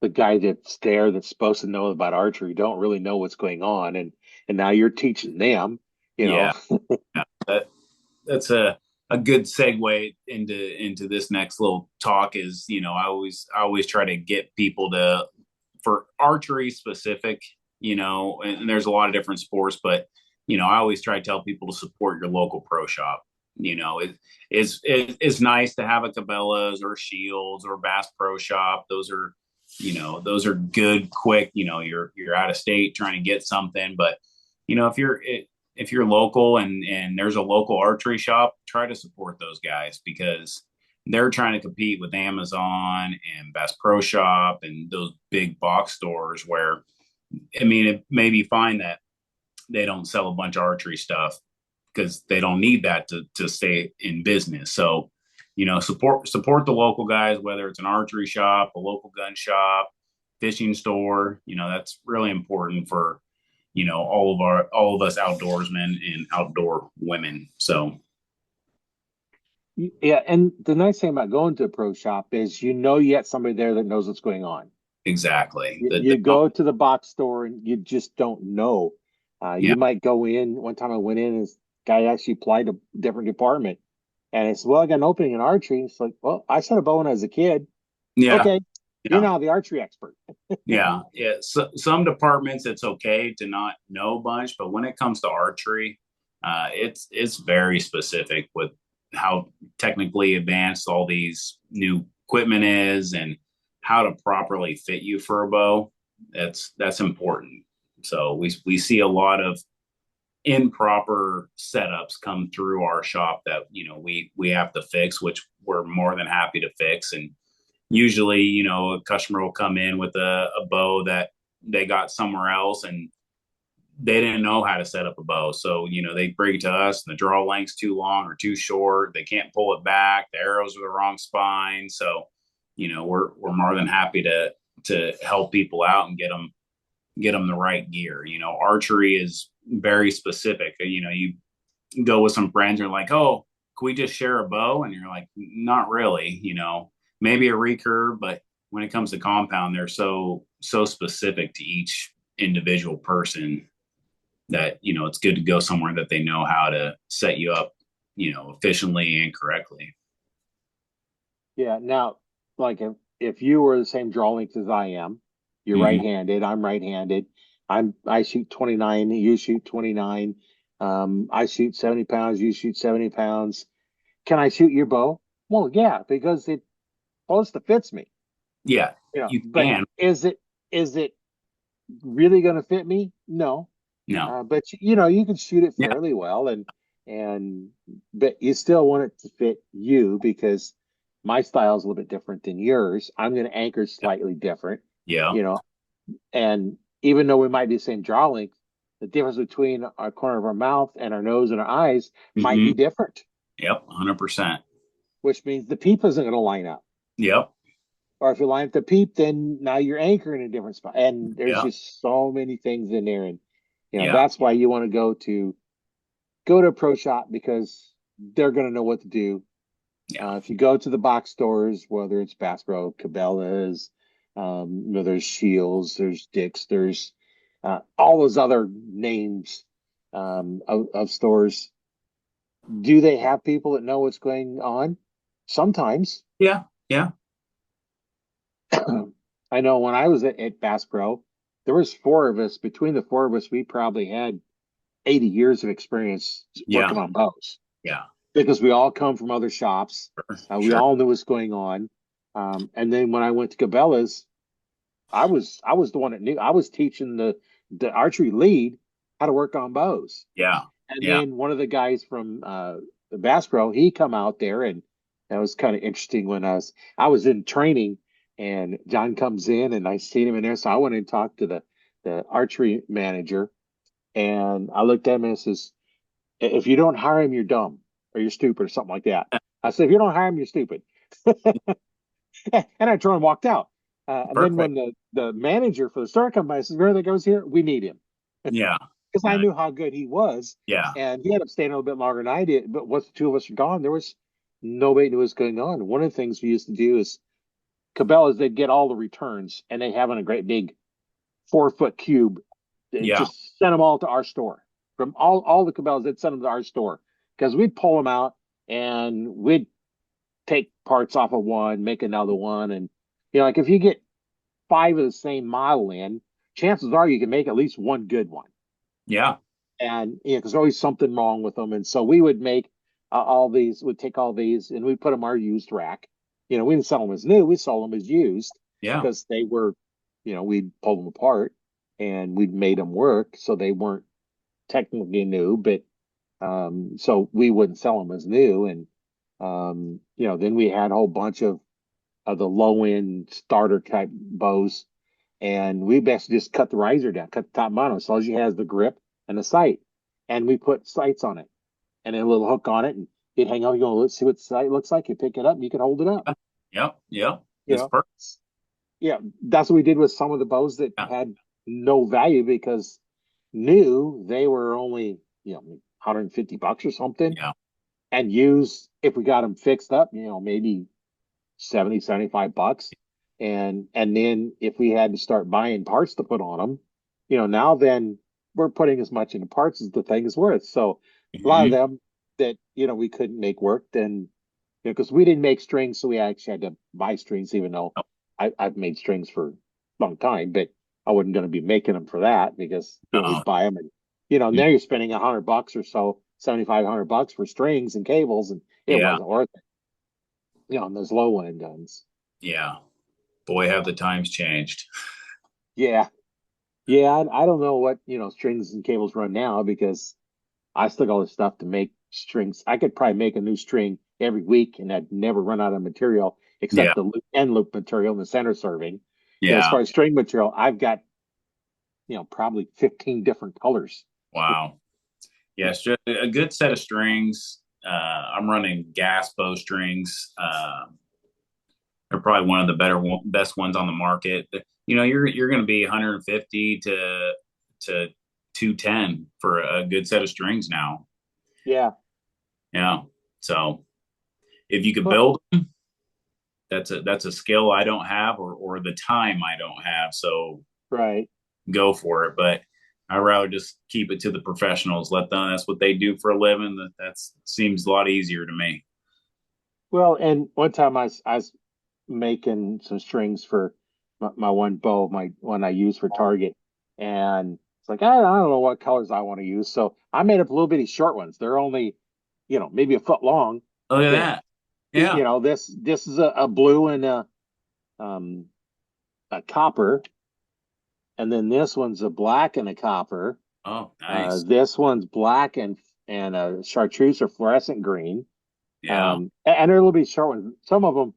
the guy that's there that's supposed to know about archery don't really know what's going on. And now you're teaching them, you
Yeah.
know.
Yeah. That's a good segue into this next little talk is, I always try to get people to, for archery specific, and there's a lot of different sports, but I always try to tell people to support your local pro shop. It's nice to have a Cabela's or Shields or Bass Pro Shop. Those are good, quick. You're out of state trying to get something, but if you're local and there's a local archery shop, try to support those guys because they're trying to compete with Amazon and Bass Pro Shop and those big box stores where, I mean, it may be fine that they don't sell a bunch of archery stuff because they don't need that to stay in business. So, support the local guys, whether it's an archery shop, a local gun shop, fishing store. That's really important for all of us outdoorsmen and outdoor women. So
Yeah. And the nice thing about going to a pro shop is, you got somebody there that knows what's going on.
exactly.
You go to the box store and you just don't know.
Yeah,
You might go in. One time I went in, and this guy actually applied to a different department. And I said, well, I got an opening in archery. It's like, well, I shot a bow when I was a kid.
yeah,
Okay, you're
yeah,
now the archery expert.
yeah. So, some departments it's okay to not know a bunch, but when it comes to archery, it's very specific with how technically advanced all these new equipment is and how to properly fit you for a bow. That's important. So we see a lot of improper setups come through our shop that we have to fix, which we're more than happy to fix. And usually, a customer will come in with a bow that they got somewhere else and they didn't know how to set up a bow. So, they bring it to us and the draw length's too long or too short. They can't pull it back. The arrows are the wrong spine. So, we're more than happy to help people out and get them the right gear. Archery is very specific. You go with some friends and you're like, oh, can we just share a bow? And you're like, not really. Maybe a recurve, but when it comes to compound, they're so specific to each individual person that it's good to go somewhere that they know how to set you up, efficiently and correctly.
Yeah. Now, like if you were the same draw length as I am, you're
Mm-hmm.
right-handed, I'm right-handed. I shoot 29, you shoot 29. I shoot 70 pounds, you shoot 70 pounds. Can I shoot your bow? Well, yeah, because it close to fits me.
Yeah, you
But
can.
is it really going to fit me? No.
No.
But you can shoot it
Yeah.
fairly well, and but you still want it to fit you because my style is a little bit different than yours. I'm going to anchor slightly different,
Yeah.
you know, and even though we might be the same draw length, the difference between our corner of our mouth and our nose and our eyes might be
Hmm.
different,
Yep. 100%.
which means the peep isn't going to line up.
Yep.
Or if you line up the peep, then now you're anchoring in a different spot. And there's
Yeah.
just so many things in there. And
Yeah.
that's why you want to go to a pro shop because they're going to know what to do.
Yeah.
If you go to the box stores, whether it's Bass Pro, Cabela's, there's Shields, there's Dick's, there's all those other names of stores. Do they have people that know what's going on? Sometimes.
Yeah. Yeah.
I know when I was at Bass Pro, there was four of us. Between the four of us, we probably had 80 years of experience
Yeah.
working on bows
Yeah.
because we all come from other shops.
Sure.
We
Sure.
all knew what's going on. And then when I went to Cabela's, I was the one that knew. I was teaching the archery lead how to work on bows.
Yeah.
And
Yeah.
then one of the guys from the Bass Pro, he come out there, and that was kind of interesting when I was in training, and John comes in, and I seen him in there, so I went and talked to the archery manager, and I looked at him and says, "If you don't hire him, you're dumb or you're stupid or something like that." I said, "If you don't hire him, you're stupid." And I turned and walked out. And then
Perfect.
when the manager for the Star Company, I said, "Where that goes here, we need him."
Yeah.
Because I
No.
knew how good he was,
Yeah.
and he ended up staying a little bit longer than I did. But once the two of us were gone, there was nobody knew what was going on. One of the things we used to do is Cabela's, they'd get all the returns, and they have in a great big 4 foot cube. And
Yeah.
just send them all to our store. From all the Cabela's, they'd send them to our store because we'd pull them out and we'd take parts off of one, make another one, and like if you get five of the same model in, chances are you can make at least one good one.
Yeah.
And because there's always something wrong with them. And so we would make all these, would take all these, and we put them in our used rack. We didn't sell them as new; we sold them as used
Yeah.
because they were, we'd pull them apart and we'd made them work, so they weren't technically new, but so we wouldn't sell them as new. And then we had a whole bunch of the low end starter type bows, and we basically just cut the riser down, cut the top and bottom, as long as you has the grip and the sight, and we put sights on it and a little hook on it, and you'd hang out. You go, let's see what the sight looks like. You pick it up, and you can hold it up.
Yeah. Yep. Yep.
You
It's
know,
perfect.
yeah, that's what we did with some of the bows that
Yeah.
had no value because new they were only 150 bucks or something,
Yeah.
and used if we got them fixed up, maybe 70, 75 bucks. And then if we had to start buying parts to put on them, now then we're putting as much into parts as the thing is worth. So a lot of
Hmm.
them that we couldn't make work, then because we didn't make strings, so we actually had to buy strings, even though
Oh,
I've made strings for a long time, but I wasn't going to be making them for that because
no.
we'd buy them, and now you're spending 100 bucks or so, 7,500 bucks for strings and cables, and it
Yeah.
wasn't worth it. On those low end guns.
Yeah. Boy, have the times changed.
Yeah. Yeah, I don't know what, strings and cables run now because I still got all this stuff to make strings. I could probably make a new string every week and I'd never run out of material
Yeah.
except the end loop material and the center serving. As
Yeah.
far as string material, I've got, probably 15 different colors.
Wow. Yes, just a good set of strings. I'm running gas bow strings. They're probably one of the best ones on the market. You're going to be 150 to 210 for a good set of strings now.
Yeah.
Yeah. So if you could
Well,
build them, that's a skill I don't have or the time I don't have. So
right.
go for it. But I rather just keep it to the professionals. Let them. That's what they do for a living. That seems a lot easier to me.
Well, and one time I was making some strings for my one bow, my one I use for target. And it's like, I don't know what colors I want to use. So I made up little bitty short ones. They're only, maybe a foot long.
Look at
But
that. Yeah.
this is a blue and um, a copper, and then this one's a black and a copper.
Oh, nice.
This one's black and a chartreuse or fluorescent green.
Yeah.
And they're a little bit short ones. Some of them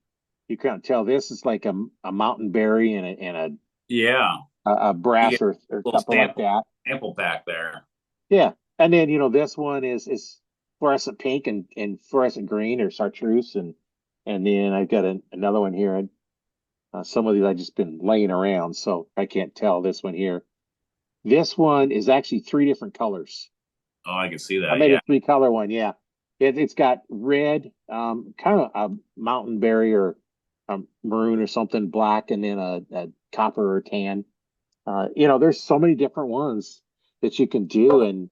you can't tell. This is like a mountain berry and
Yeah.
a
You
brass
get
or
a little
something like that.
sample pack there.
Yeah, and then this one is fluorescent pink and fluorescent green or chartreuse, and then I've got another one here. And some of these I've just been laying around, so I can't tell this one here. This one is actually three different colors.
Oh, I can see
I
that.
made a
Yeah.
three color one. Yeah, it's got red, kind of a mountain berry or maroon or something, black, and then a copper or tan. There's so many different ones that you can do, and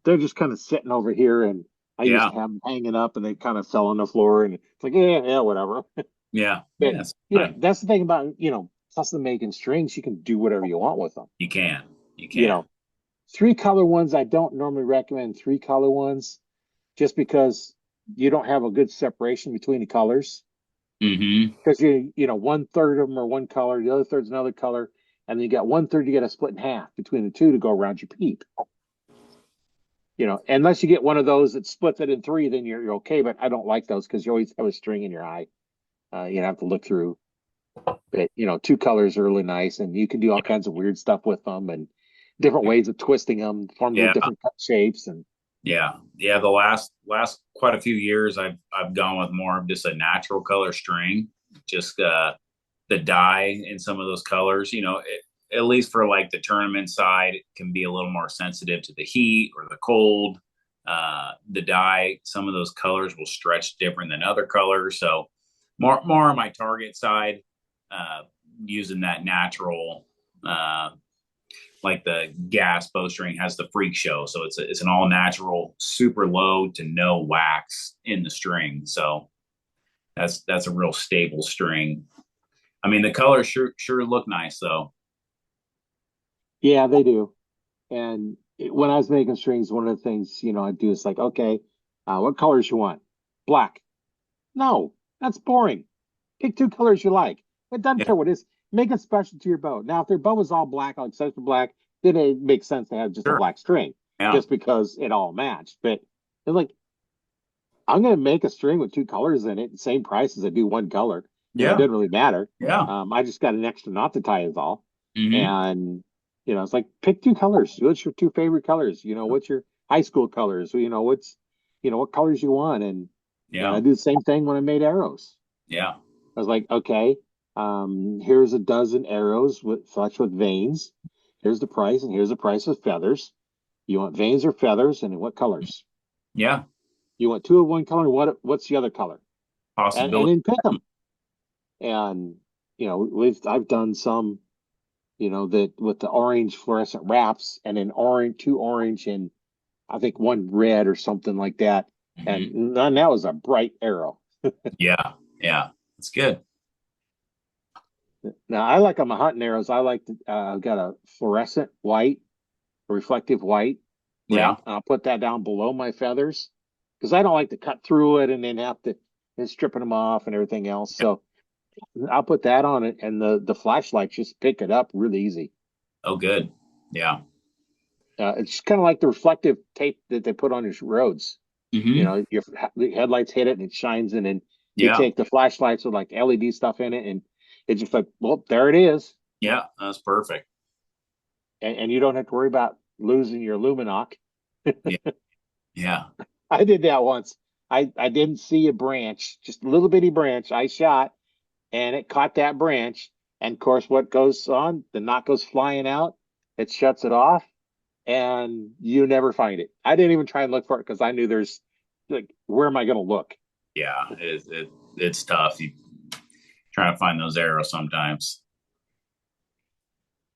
they're just kind of sitting over here, and I used
Yeah.
to have them hanging up, and they kind of fell on the floor, and it's like, yeah, yeah, whatever.
Yeah.
But
Yeah. It's fine.
that's the thing about custom making strings. You can do whatever you want with them.
You can. You
You
can.
know, three color ones. I don't normally recommend three color ones, just because you don't have a good separation between the colors.
Mm-hmm.
Because one third of them are one color, the other third's another color, and then you got one third you got to split in half between the two to go around your peep. Unless you get one of those that splits it in three, then you're okay. But I don't like those because you always have a string in your eye. You have to look through. But two colors are really nice, and you can do all kinds of weird stuff with them and different ways of twisting them, form little
Yeah.
different cut shapes, and
Yeah. Yeah. The last quite a few years I've gone with more of just a natural color string. Just the dye in some of those colors, at least for like the tournament side, it can be a little more sensitive to the heat or the cold. The dye, some of those colors will stretch different than other colors. So more on my target side, uh, using that natural, like the gas bowstring has the freak show. So it's an all natural, super low to no wax in the string. So that's a real stable string. I mean, the colors sure look nice though.
yeah, they do. And when I was making strings, one of the things I do is like, okay, what colors you want? Black. No, that's boring. Pick two colors you like. It doesn't
Yeah,
care what it is. Make it special to your bow. Now, if their bow is all black, like except for black, then it makes sense to have just a
sure.
black string,
Yeah,
just because it all matched. But they're like, I'm going to make a string with two colors in it, same price as I do one color. It
yeah,
doesn't really matter.
yeah.
I just got an extra knot to tie is all.
Hmm.
And, it's like, pick two colors. What's your two favorite colors? What's your high school colors? What colors you want. And
Yeah,
I do the same thing when I made arrows.
yeah,
I was like, okay, here's a dozen arrows with fletched with veins. Here's the price, and here's the price with feathers. You want veins or feathers, and in what colors?
yeah.
You want two of one color. What's the other color? And
Possibility.
then pick them. And I've done some that with the orange fluorescent wraps, and then two orange and I think one red or something like that.
Hmm.
And that was a bright arrow.
Yeah, yeah. It's good.
Now I like on my hunting arrows. I like to, I've got a fluorescent white, a reflective white
Yeah,
wrap. And I'll put that down below my feathers because I don't like to cut through it and then have to and stripping them off and everything else.
yeah.
So I'll put that on it, and the flashlights just pick it up really easy.
Oh, good. Yeah.
It's kind of like the reflective tape that they put on your roads.
Hmm.
Your headlights hit it and it shines, and then you
Yeah,
take the flashlights with like LED stuff in it, and it's just like, well, there it is,
yeah. That's perfect.
and you don't have to worry about losing your luminoc.
Yeah, yeah,
I did that once. I didn't see a branch, just a little bitty branch. I shot, and it caught that branch, and of course, what goes on? The knot goes flying out. It shuts it off, and you never find it. I didn't even try and look for it because I knew there's like, where am I going to look?
yeah. It's tough. You trying to find those arrows sometimes.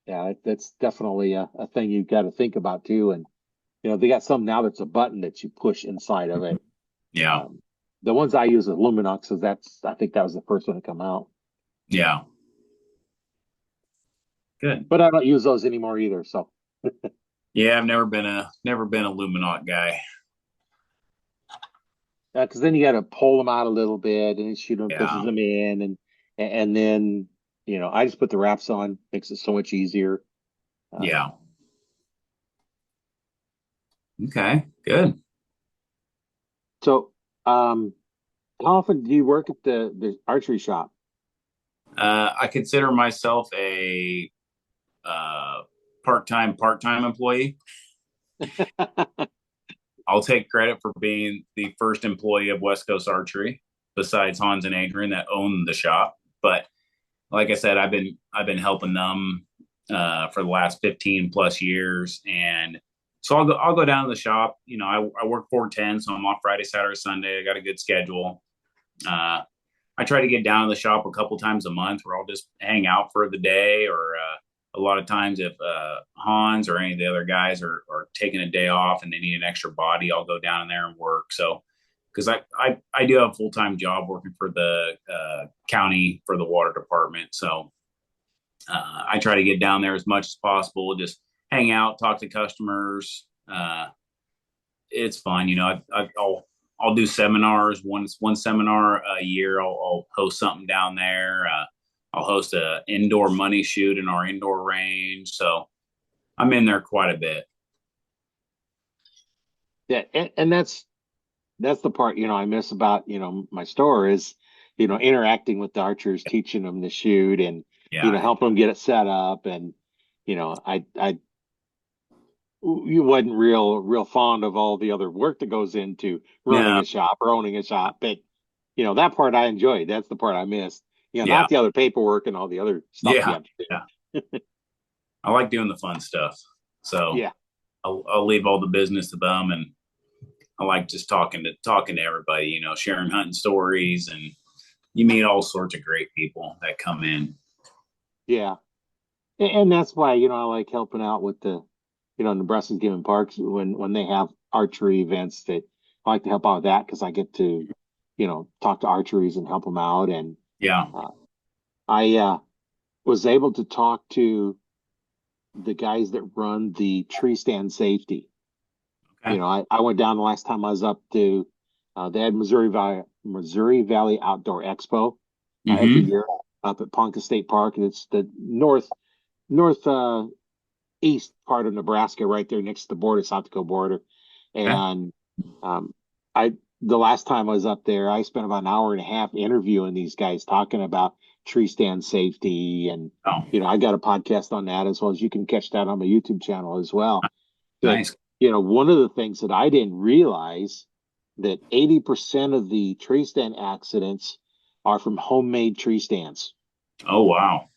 Yeah, that's definitely a thing you've got to think about too. And they got some now that's a button that you push inside of it.
Yeah,
Um, the ones I use is Luminox, so I think that was the first one to come out.
yeah. Good.
but I don't use those anymore either. So
Yeah, I've never been a Luminant guy.
because then you got to pull them out a little bit and shoot them, pushes
Yeah.
them in, and then I just put the wraps on, makes it so much easier. Um,
Yeah. Okay. Good.
so how often do you work at the archery shop?
I consider myself a uh, part-time employee. I'll take credit for being the first employee of West Coast Archery, besides Hans and Adrian that own the shop. But like I said, I've been helping them for the last 15 plus years, and so I'll go down to the shop. I work 410, so I'm off Friday, Saturday, Sunday. I got a good schedule. Uh, I try to get down to the shop a couple times a month, where I'll just hang out for the day, or a lot of times if Hans or any of the other guys are taking a day off and they need an extra body, I'll go down in there and work. So because I do have a full time job working for the county for the water department, so I try to get down there as much as possible, just hang out, talk to customers. It's fun, I'll do seminars. One seminar a year. I'll host something down there. I'll host a indoor money shoot in our indoor range. So I'm in there quite a bit.
Yeah, and that's the part I miss about my store is interacting with the archers, teaching them to shoot, and
Yeah,
helping them get it set up. And I you wasn't real fond of all the other work that goes into running
no,
a shop or owning a shop, but that part I enjoyed. That's the part I missed.
yeah,
Not the other paperwork and all the other stuff you
yeah,
have to
yeah. I like doing the fun stuff.
do.
So
Yeah,
I'll leave all the business to them, and I like just talking to everybody. Sharing hunting stories, and you meet all sorts of great people that come in.
yeah, and that's why I like helping out with the Nebraska's Game Parks when they have archery events that I like to help out with that because I get to talk to archeries and help them out. And
Yeah.
uh, I was able to talk to the guys that run the tree stand safety.
Okay.
I went down the last time I was up to they had Missouri Valley Outdoor Expo every
Mm-hmm.
year up at Ponca State Park, and it's the north east part of Nebraska, right there next to the border, South Dakota border.
Okay.
And um, I the last time I was up there, I spent about an hour and a half interviewing these guys talking about tree stand safety, and
Oh,
I got a podcast on that as well as you can catch that on my YouTube channel as well. But
nice.
one of the things that I didn't realize that 80% of the tree stand accidents are from homemade tree stands.
Oh, wow.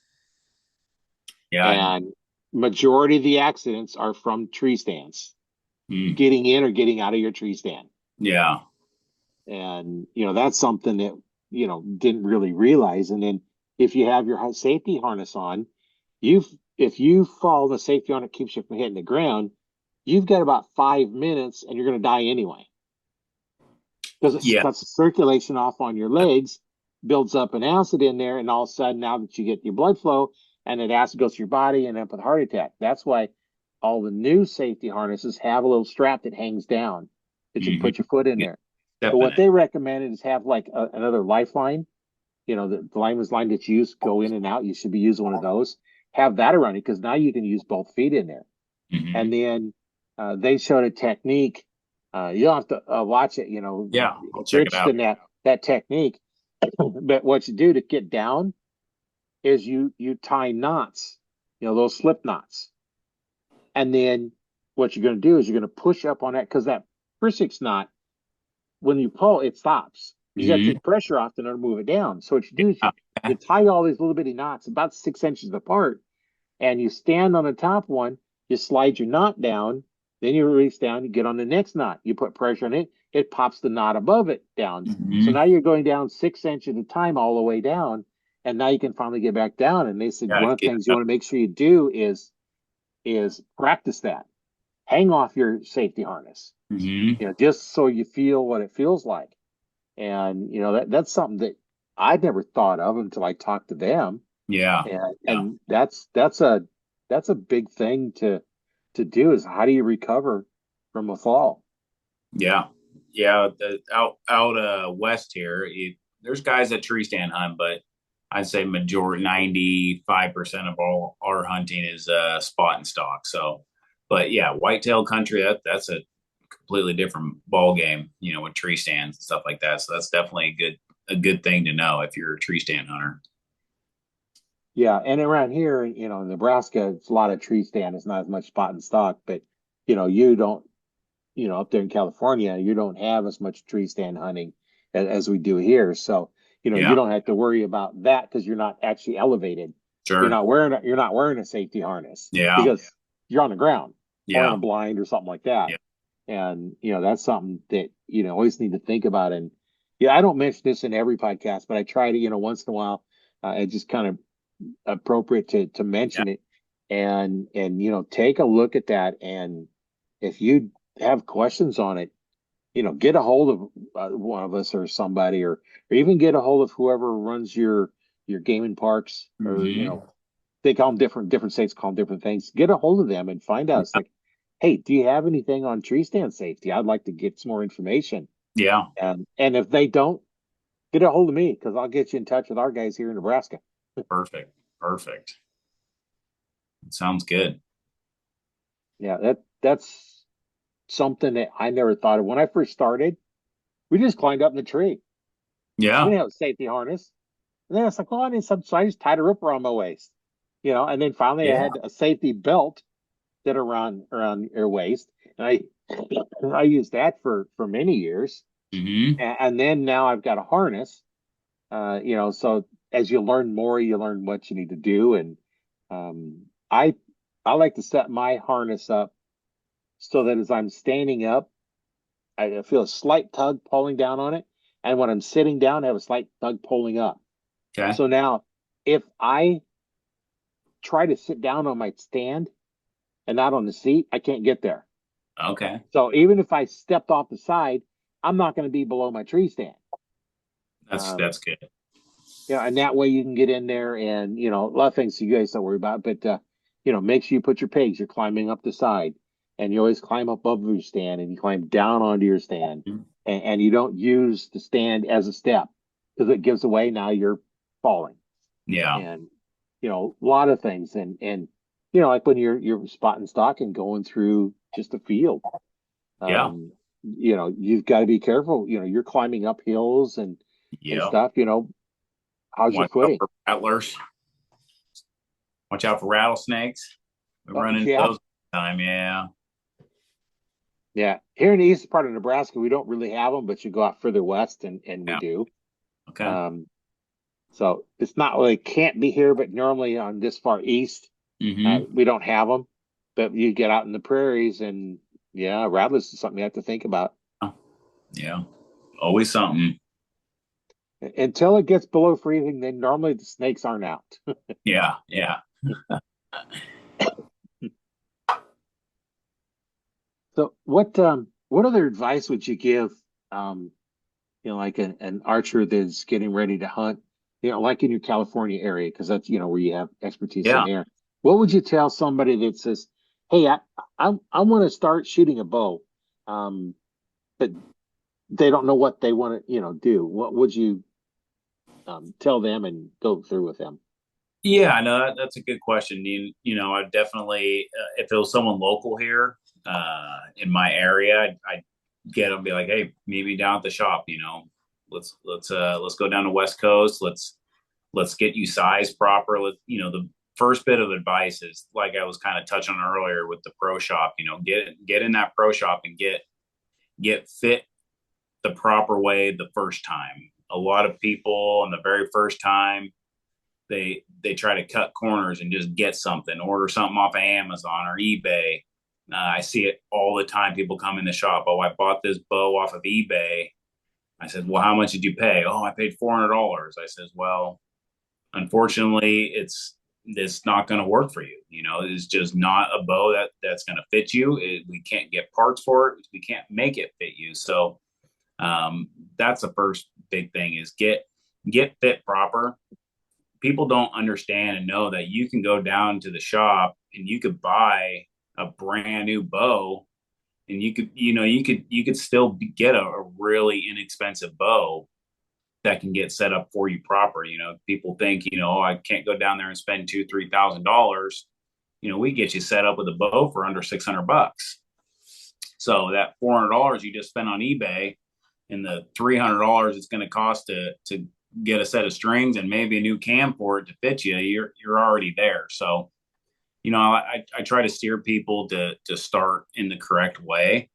Yeah.
And majority of the accidents are from tree stands,
Mm,
getting in or getting out of your tree stand.
yeah.
And, that's something that, didn't really realize. And then if you have your safety harness on, if you fall, the safety on it keeps you from hitting the ground, you've got about 5 minutes and you're going to die anyway. Because it
Yeah.
cuts the circulation off on your legs, builds up an acid in there, and all of a sudden, now that you get your blood flow, and that acid goes to your body and up with a heart attack. That's why all the new safety harnesses have a little strap that hangs down that you can
Mm-hmm.
put your foot in
Yeah.
there. But
Step in
what
it.
they recommended is have like another lifeline. The lineman's line that you use go in and out. You should be using one of those. Have that around you because now you can use both feet in there. And
Mm-hmm.
then they showed a technique. You don't have to watch it,
Yeah. I'll
if you're
check it
interested
out.
in that technique. But what you do to get down is you tie knots, those slip knots. And then what you're going to do is you're going to push up on that because that first six knot, when you pull, it stops. You got to
Mm-hmm.
take pressure off in order to move it down. So what you do is
Yeah.
you tie all these little bitty knots about 6 inches apart, and you stand on the top one, you slide your knot down, then you release down, you get on the next knot, you put pressure on it, it pops the knot above it down. So
Mm-hmm.
now you're going down 6 inches at a time all the way down, and now you can finally get back down. And they said
Yeah.
one of the
Get
things you
up.
want to make sure you do is practice that. Hang off your safety harness,
Mm-hmm.
just so you feel what it feels like. And that's something that I'd never thought of until I talked to them.
Yeah.
and
Yeah.
and that's a that's a big thing to do, is how do you recover from a fall?
Yeah. Yeah. Out west here, there's guys that tree stand hunt, but I'd say majority 95% of all our hunting is spot and stalk. So, but yeah, whitetail country, that's a completely different ball game, with tree stands and stuff like that. So that's definitely a good thing to know if you're a tree stand hunter.
Yeah, and around here, in Nebraska, it's a lot of tree stand. It's not as much spot and stock, but you don't, up there in California, you don't have as much tree stand hunting as we do here. So, you
Yeah.
don't have to worry about that because you're not actually elevated.
Sure.
You're not wearing a safety harness
Yeah.
because you're on the ground or in
Yeah.
a blind or something like that.
Yeah.
And, that's something that, always need to think about. And yeah, I don't mention this in every podcast, but I try to, once in a while, it just kind of appropriate to
Yeah.
mention it, and take a look at that. And if you have questions on it, get a hold of one of us or somebody, or even get a hold of whoever runs your game and parks, or
Hmm.
they call them different states call them different things. Get a hold of them and find out. It's like, hey, do you have anything on tree stand safety? I'd like to get some more information.
Yeah.
And if they don't, get a hold of me, because I'll get you in touch with our guys here in Nebraska.
Perfect. Perfect. Sounds good.
Yeah, that's something that I never thought of. When I first started, we just climbed up in the tree. We
Yeah.
didn't have a safety harness. And then it's like, well, I need something. So I just tied a rope around my waist, and then finally I
Yeah.
had a safety belt that around your waist. And I used that for many years.
Hmm.
And then now I've got a harness, so as you learn more, you learn what you need to do. And um, I I like to set my harness up so that as I'm standing up, I feel a slight tug pulling down on it. And when I'm sitting down, I have a slight tug pulling up.
Okay.
So now if I try to sit down on my stand and not on the seat, I can't get there.
Okay.
So even if I stepped off the side, I'm not going to be below my tree stand.
That's
Um,
good.
and that way you can get in there, and, a lot of things you guys don't worry about, but, make sure you put your pegs, you're climbing up the side, and you always climb up above your stand and you climb down onto your stand, and you don't use the stand as a step because it gives away. Now you're falling.
Yeah.
And, a lot of things. And, like when you're spotting stock and going through just a field,
Yeah.
you've got to be careful. You're climbing up hills and
Yeah.
stuff. How's your
Watch out
footing?
for rattlers. Watch out for rattlesnakes. We run into
Yeah,
those all the time. Yeah.
yeah. Here in the east part of Nebraska, we don't really have them, but you go out further west, and we
Yeah.
do.
Okay.
Um, so it's not really can't be here, but normally on this far east,
Hmm.
we don't have them. But you get out in the prairies, and yeah, rattlers is something you have to think about.
Yeah. Always something.
Until it gets below freezing, then normally the snakes aren't out.
Yeah. Yeah.
So what other advice would you give, um like an archer that's getting ready to hunt, like in your California area, because that's, where you have expertise in
Yeah.
there. What would you tell somebody that says, hey, I want to start shooting a bow, um, but they don't know what they want to, do? What would you tell them and go through with them?
Yeah, no, that's a good question. I definitely, if it was someone local here, in my area, I'd get them, be like, hey, meet me down at the shop. Let's go down to West Coast. Let's get you sized proper. The first bit of advice is like I was kind of touching on earlier with the pro shop. Get in that pro shop and get fit the proper way the first time. A lot of people on the very first time they try to cut corners and just get something, order something off of Amazon or eBay. I see it all the time. People come in the shop. Oh, I bought this bow off of eBay. I said, well, how much did you pay? Oh, I paid $400. I says, well, unfortunately, it's not going to work for you. It's just not a bow that's going to fit you. We can't get parts for it. We can't make it fit you. So that's the first big thing is get fit proper. People don't understand and know that you can go down to the shop and you could buy a brand new bow, and you could still get a really inexpensive bow that can get set up for you proper. People think, oh, I can't go down there and spend $2,000-3,000. We get you set up with a bow for under $600. So that $400 you just spent on eBay and the $300 it's going to cost to get a set of strings and maybe a new cam for it to fit you, you're already there. So, I try to steer people to start in the correct way,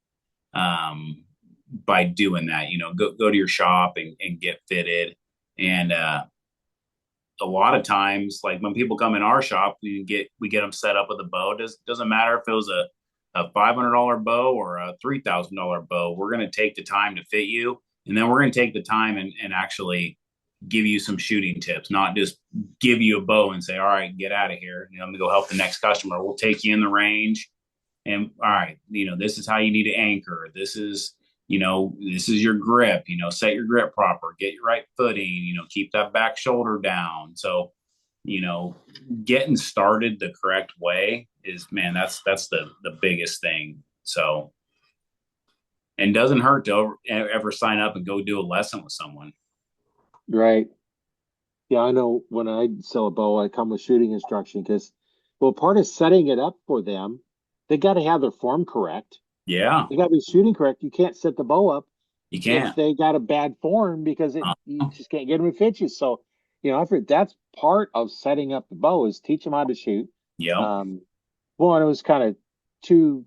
by doing that. Go to your shop and get fitted. And a lot of times, like when people come in our shop, we get them set up with a bow. Doesn't matter if it was a $500 bow or a $3,000 bow. We're going to take the time to fit you, and then we're going to take the time and actually give you some shooting tips, not just give you a bow and say, all right, get out of here. I'm gonna go help the next customer. We'll take you in the range, and all right, this is how you need to anchor. This is your grip. Set your grip proper, get your right footing. Keep that back shoulder down. So, getting started the correct way is, man, that's the biggest thing. So, and doesn't hurt to ever sign up and go do a lesson with someone.
Right. Yeah, I know when I sell a bow, I come with shooting instruction because, well, part of setting it up for them, they got to have their form correct.
Yeah,
They got to be shooting correct. You can't set the bow up
you
if
can't.
they got a bad form because you just can't get them to fit you. So, I've heard that's part of setting up the bow is teach them how to shoot.
Yep.
Um, One, it was kind of two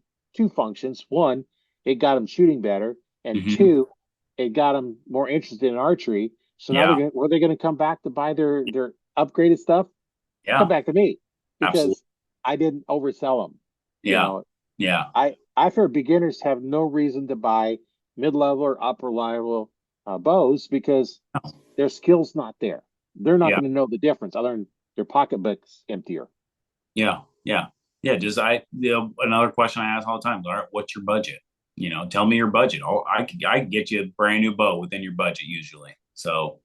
functions. One, it got them shooting better, and
Mm-hmm.
two, it got them more interested in archery. So now
Yeah.
were they going to come back to buy their upgraded stuff? Come
Yeah.
back to me
Absolutely.
because I didn't oversell them. You
Yeah.
know,
Yeah.
I've heard beginners have no reason to buy mid-level or upper level bows because their skill's not there. They're not
Yeah.
going to know the difference other than their pocketbook's emptier.
Yeah. Yeah. Yeah. Another question I ask all the time: all right, what's your budget? Tell me your budget. I can get you a brand new bow within your budget usually. So,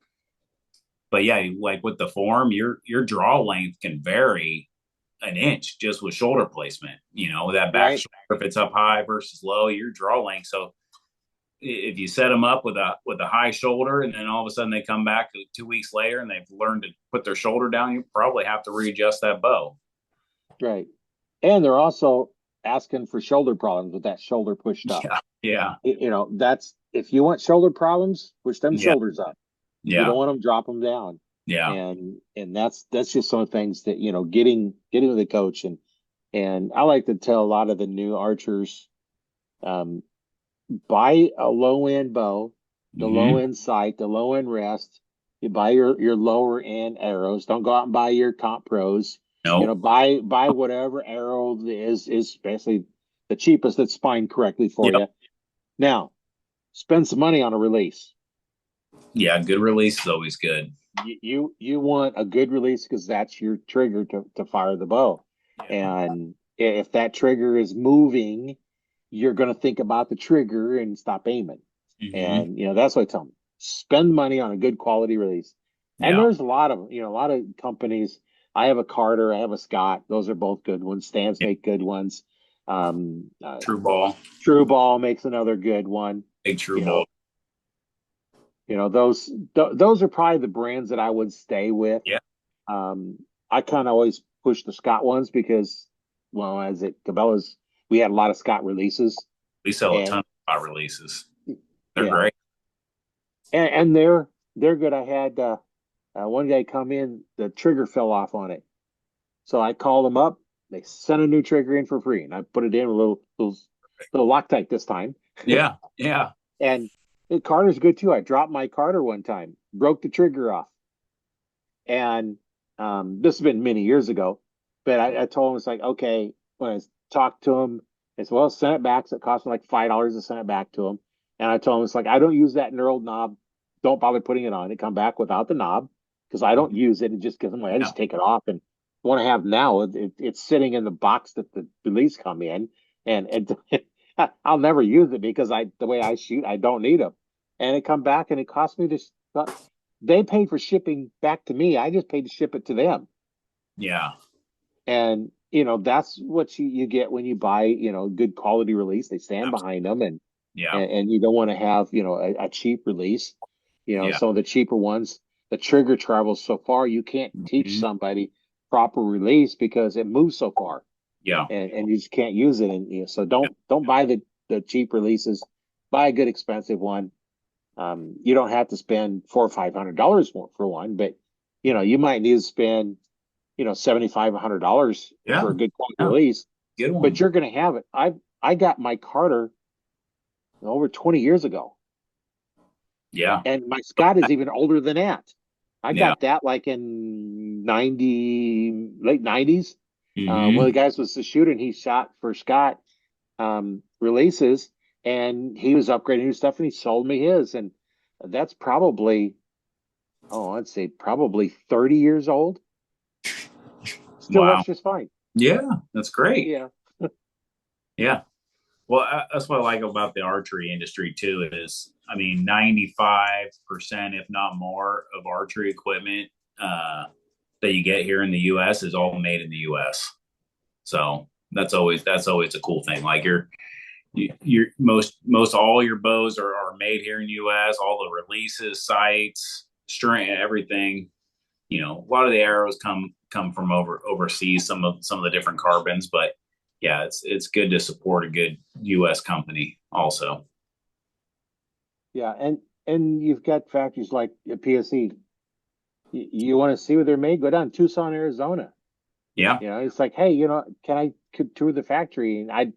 but yeah, like with the form, your draw length can vary an inch just with shoulder placement. That back
Right.
shoulder, if it's up high versus low, your draw length. So if you set them up with a high shoulder, and then all of a sudden they come back 2 weeks later and they've learned to put their shoulder down, you probably have to readjust that bow.
Right. And they're also asking for shoulder problems with that shoulder pushed up.
Yeah. Yeah.
That's if you want shoulder problems, push them
Yeah.
shoulders up. You don't
Yeah.
want them drop them down.
Yeah.
And that's just some of the things that, getting with the coach and I like to tell a lot of the new archers, um, buy a low end bow, the low
Mm-hmm.
end sight, the low end rest. You buy your lower end arrows. Don't go out and buy your comp pros.
Nope.
Buy whatever arrow is basically the cheapest that's spined correctly for
Yep.
you. Now, spend some money on a release.
Yeah. Good release is always good.
You want a good release because that's your trigger to fire the bow.
Yeah.
And if that trigger is moving, you're going to think about the trigger and stop aiming.
Mm-hmm.
And that's what I tell them. Spend money on a good quality release. And
Yeah.
there's a lot of companies. I have a Carter, I have a Scott. Those are both good ones. Stans
Yeah.
make good ones. Um, uh,
True ball.
True Ball makes another good one.
Big true
You know,
ball.
those are probably the brands that I would stay with.
Yeah.
I kind of always push the Scott ones because, well, as it Cabela's, we had a lot of Scott releases,
We sell a
and
ton of spot releases. They're
yeah,
great.
and they're good. I had one guy come in, the trigger fell off on it, so I called them up. They sent a new trigger in for free, and I put it in a little Loctite this time.
Yeah. Yeah.
And the Carter's good too. I dropped my Carter one time, broke the trigger off. And this has been many years ago, but I told him, it's like, okay, when I talked to him, it's well, send it back. So it cost me like $5 to send it back to him. And I told him, it's like, I don't use that knurled knob. Don't bother putting it on. It come back without the knob because I don't use it. It just gives them, I
Yeah.
just take it off. And the one I have now, it's sitting in the box that the release come in. And I'll never use it because the way I shoot, I don't need them. And it come back and it cost me this. They paid for shipping back to me. I just paid to ship it to them.
Yeah.
And that's what you get when you buy, good quality release. They stand
Absolutely.
behind them, and
Yeah.
and you don't want to have, a cheap release.
Yeah.
Some of the cheaper ones, the trigger travels so far, you can't teach
Mhm.
somebody proper release because it moves so far,
Yeah.
and you just can't use it. And so don't buy the cheap releases. Buy a good expensive one. You don't have to spend $400 or $500 for one, but you might need to spend $75 $100
Yeah.
for a good quality
Yeah.
release,
Good
but
one.
you're going to have it. I got my Carter over 20 years ago,
Yeah.
and my Scott is even older than that. I
Yeah.
got that like in late 90s. One of the
Hmm.
guys was the shooter, and he shot for Scott releases, and he was upgrading his stuff, and he sold me his, and that's probably, I'd say probably 30 years old. Still
Wow.
works just fine.
Yeah. That's great.
Yeah.
Yeah. Well, that's what I like about the archery industry too. Is I mean, 95%, if not more, of archery equipment that you get here in the U.S. is all made in the U.S. So that's always a cool thing. Like your most all your bows are made here in the U.S. All the releases, sights, string, everything. A lot of the arrows come from overseas. Some of the different carbons, but yeah, it's good to support a good U.S. company also.
Yeah, and you've got factories like PSE. You want to see where they're made? Go down to Tucson, Arizona.
Yeah.
It's like, hey, can I could tour the factory? And I,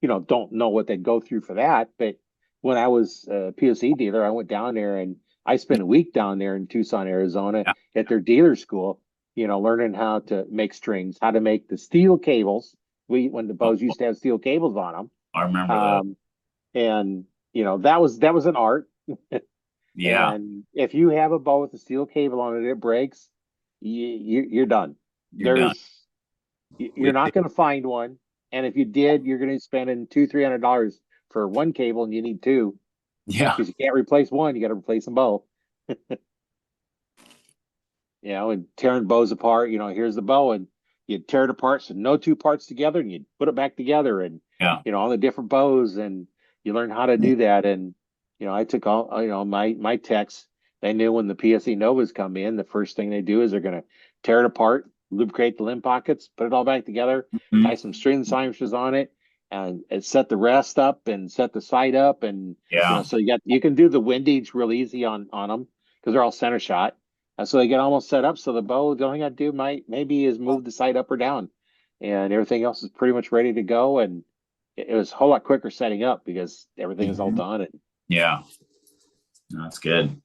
don't know what they'd go through for that. But when I was a PSE dealer, I went down there and I spent a week down there in Tucson, Arizona
Yeah.
at their dealer school, learning how to make strings, how to make the steel cables. When the bows used to have steel cables on them.
I remember those.
Um, and that was an art.
Yeah.
And if you have a bow with a steel cable on it, it breaks, you're done.
You're done.
You're
We,
not going to find one. And if you did, you're going to spend in $200-300 for one cable, and you need two
yeah.
because you can't replace one. You got to replace them both. And tearing bows apart. Here's the bow, and you tear it apart, so no two parts together, and you put it back together, and
Yeah.
on the different bows, and you learn how to do that. And I took all my techs. They knew when the PSE Novas come in, the first thing they do is they're going to tear it apart, lubricate the limb pockets, put it all back together, tie
Mhm.
some string signatures on it, and set the rest up and set the sight up, and
Yeah.
so you can do the windage real easy on them because they're all center shot. So they get almost set up. So the only thing I do maybe is move the sight up or down, and everything else is pretty much ready to go. And it was a whole lot quicker setting up because everything is all
Mhm.
done. And
Yeah. That's good.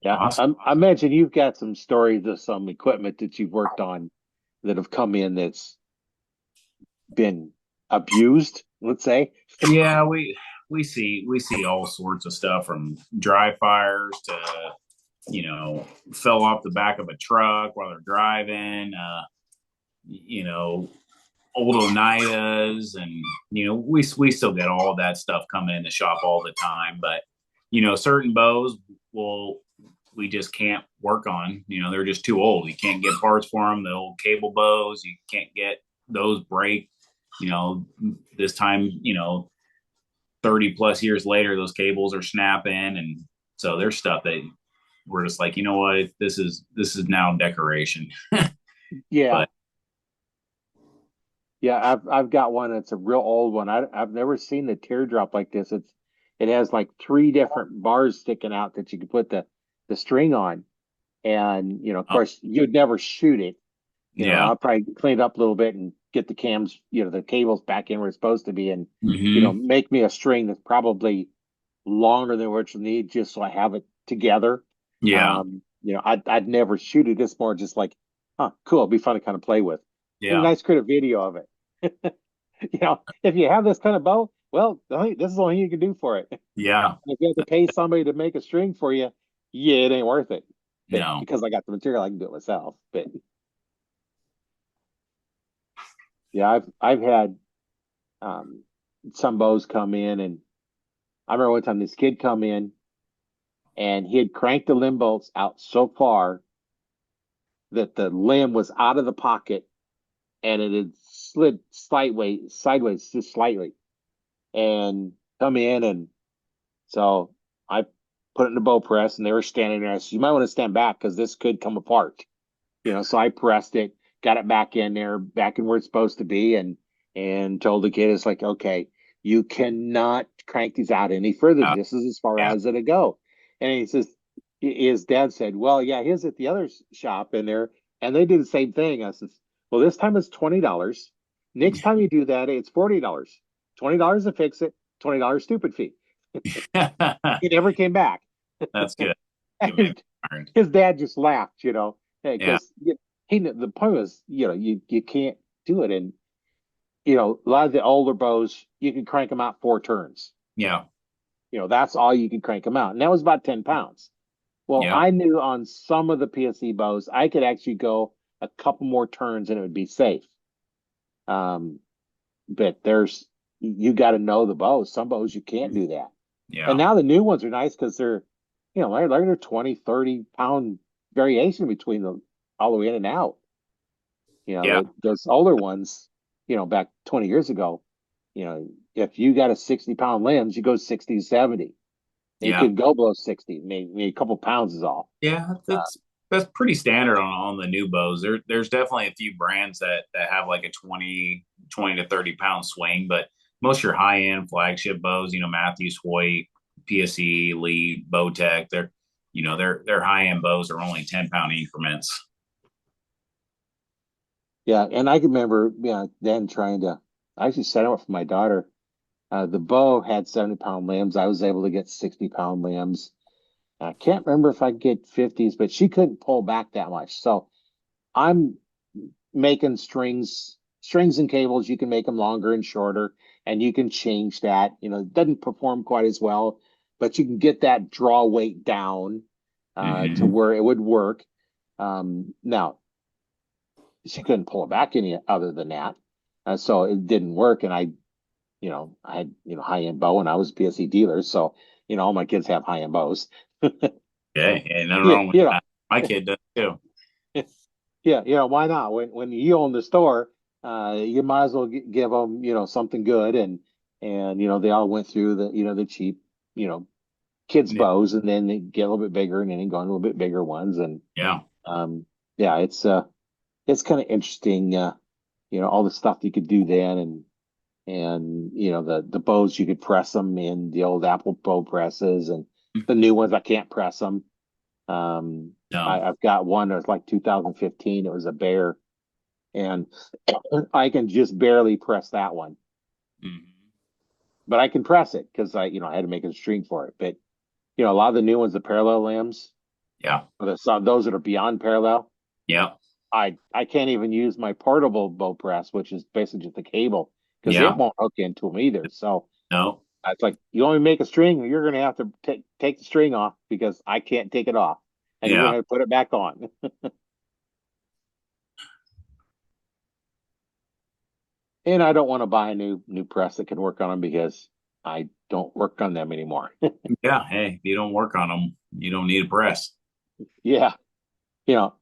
yeah,
Awesome.
I imagine you've got some stories of some equipment that you've worked on that have come in that's been abused, let's say.
Yeah, we see all sorts of stuff from dry fires to fell off the back of a truck while they're driving. You know, old Oneidas, and we still get all of that stuff coming in the shop all the time. But certain bows will we just can't work on. They're just too old. You can't get parts for them. The old cable bows, you can't get those break. This time, 30 plus years later, those cables are snapping, and so there's stuff that we're just like, what, this is now decoration.
Yeah,
But
yeah, I've got one that's a real old one. I've never seen the teardrop like this. It has like three different bars sticking out that you can put the string on, and of course you'd never shoot it.
yeah.
I'll probably clean it up a little bit and get the cams, the cables back in where it's supposed to be, and
Hmm.
make me a string that's probably longer than what you need, just so I have it together.
Yeah.
I'd never shoot it. It's more just like, huh, cool. It'd be fun to kind of play with. And a
Yeah.
nice create a video of it. If you have this kind of bow, well, this is the only thing you can do for it.
Yeah.
If you have to pay somebody to make a string for you, yeah, it ain't worth it. But
No.
because I got the material, I can do it myself. But yeah, I've had um, some bows come in, and I remember one time this kid come in and he had cranked the limb bolts out so far that the limb was out of the pocket and it had slid sideways just slightly and come in. And so I put it in the bow press and they were standing there. I said, you might want to stand back because this could come apart. So I pressed it, got it back in there, back in where it's supposed to be, and told the kid, it's like, okay, you cannot crank these out any further.
Yeah.
This is as far
Yeah.
as it'll go. And he says, his dad said, well, yeah, he's at the other shop in there, and they did the same thing. I says, well, this time it's $20. Next time you do that, it's $40. $20 to fix it, $20 stupid fee. He never came back.
That's good. Good man.
And his dad just laughed,
Yeah.
because he the point was, you can't do it. And a lot of the older bows, you can crank them out 4 turns.
Yeah.
That's all you can crank them out, and that was about 10 pounds. Well,
Yeah.
I knew on some of the PSE bows, I could actually go a couple more turns and it would be safe. Um, but you got to know the bows. Some bows you can't do that. And
Yeah.
now the new ones are nice because they're 20, 30 pound variation between them all the way in and out.
Yeah.
Those older ones, back 20 years ago, if you got a 60-pound limbs, you go 60, 70. And you
Yeah.
could go below 60, maybe a couple pounds is all.
Yeah.
Uh,
That's pretty standard on the new bows. There's definitely a few brands that have like a 20 to 30 pound swing, but most of your high end flagship bows, Matthews, Hoyt, PSE, Lee, Bowtech, their high end bows are only 10 pound increments.
yeah, and I can remember, then I actually set it up for my daughter. The bow had 70-pound limbs. I was able to get 60-pound limbs. I can't remember if I could get 50s, but she couldn't pull back that much. So I'm making strings and cables. You can make them longer and shorter, and you can change that. It doesn't perform quite as well, but you can get that draw weight down to
Mm-hmm.
where it would work. Now, she couldn't pull it back any other than that. So it didn't work. And I had, high end bow and I was a PSE dealer. So, all my kids have high end bows.
Okay. Hey, nothing
Yeah,
wrong with that. My kid does too.
yeah, why not? When you own the store, you might as well give them, something good. And, they all went through the cheap, you know, kids bows, and then they get a little bit bigger and then they go on a little bit bigger ones. And,
Yeah.
um, yeah, it's kind of interesting, all the stuff you could do then. And the bows, you could press them in the old Apple bow presses, and the new ones I can't press them.
No.
I've got one that was like 2015. It was a bear, and I can just barely press that one,
Mm-hmm.
but I can press it because I had to make a string for it. But a lot of the new ones, the parallel limbs,
Yeah.
or those that are beyond parallel,
Yeah.
I can't even use my portable bow press, which is basically just a cable, because it
Yeah.
won't hook into them either. So
No.
it's like, you only make a string, you're going to have to take the string off because I can't take it off, and you're going
Yeah.
to have to put it back on. And I don't want to buy a new press that can work on them because I don't work on them anymore.
Yeah. Hey, if you don't work on them, you don't need a press.
Yeah,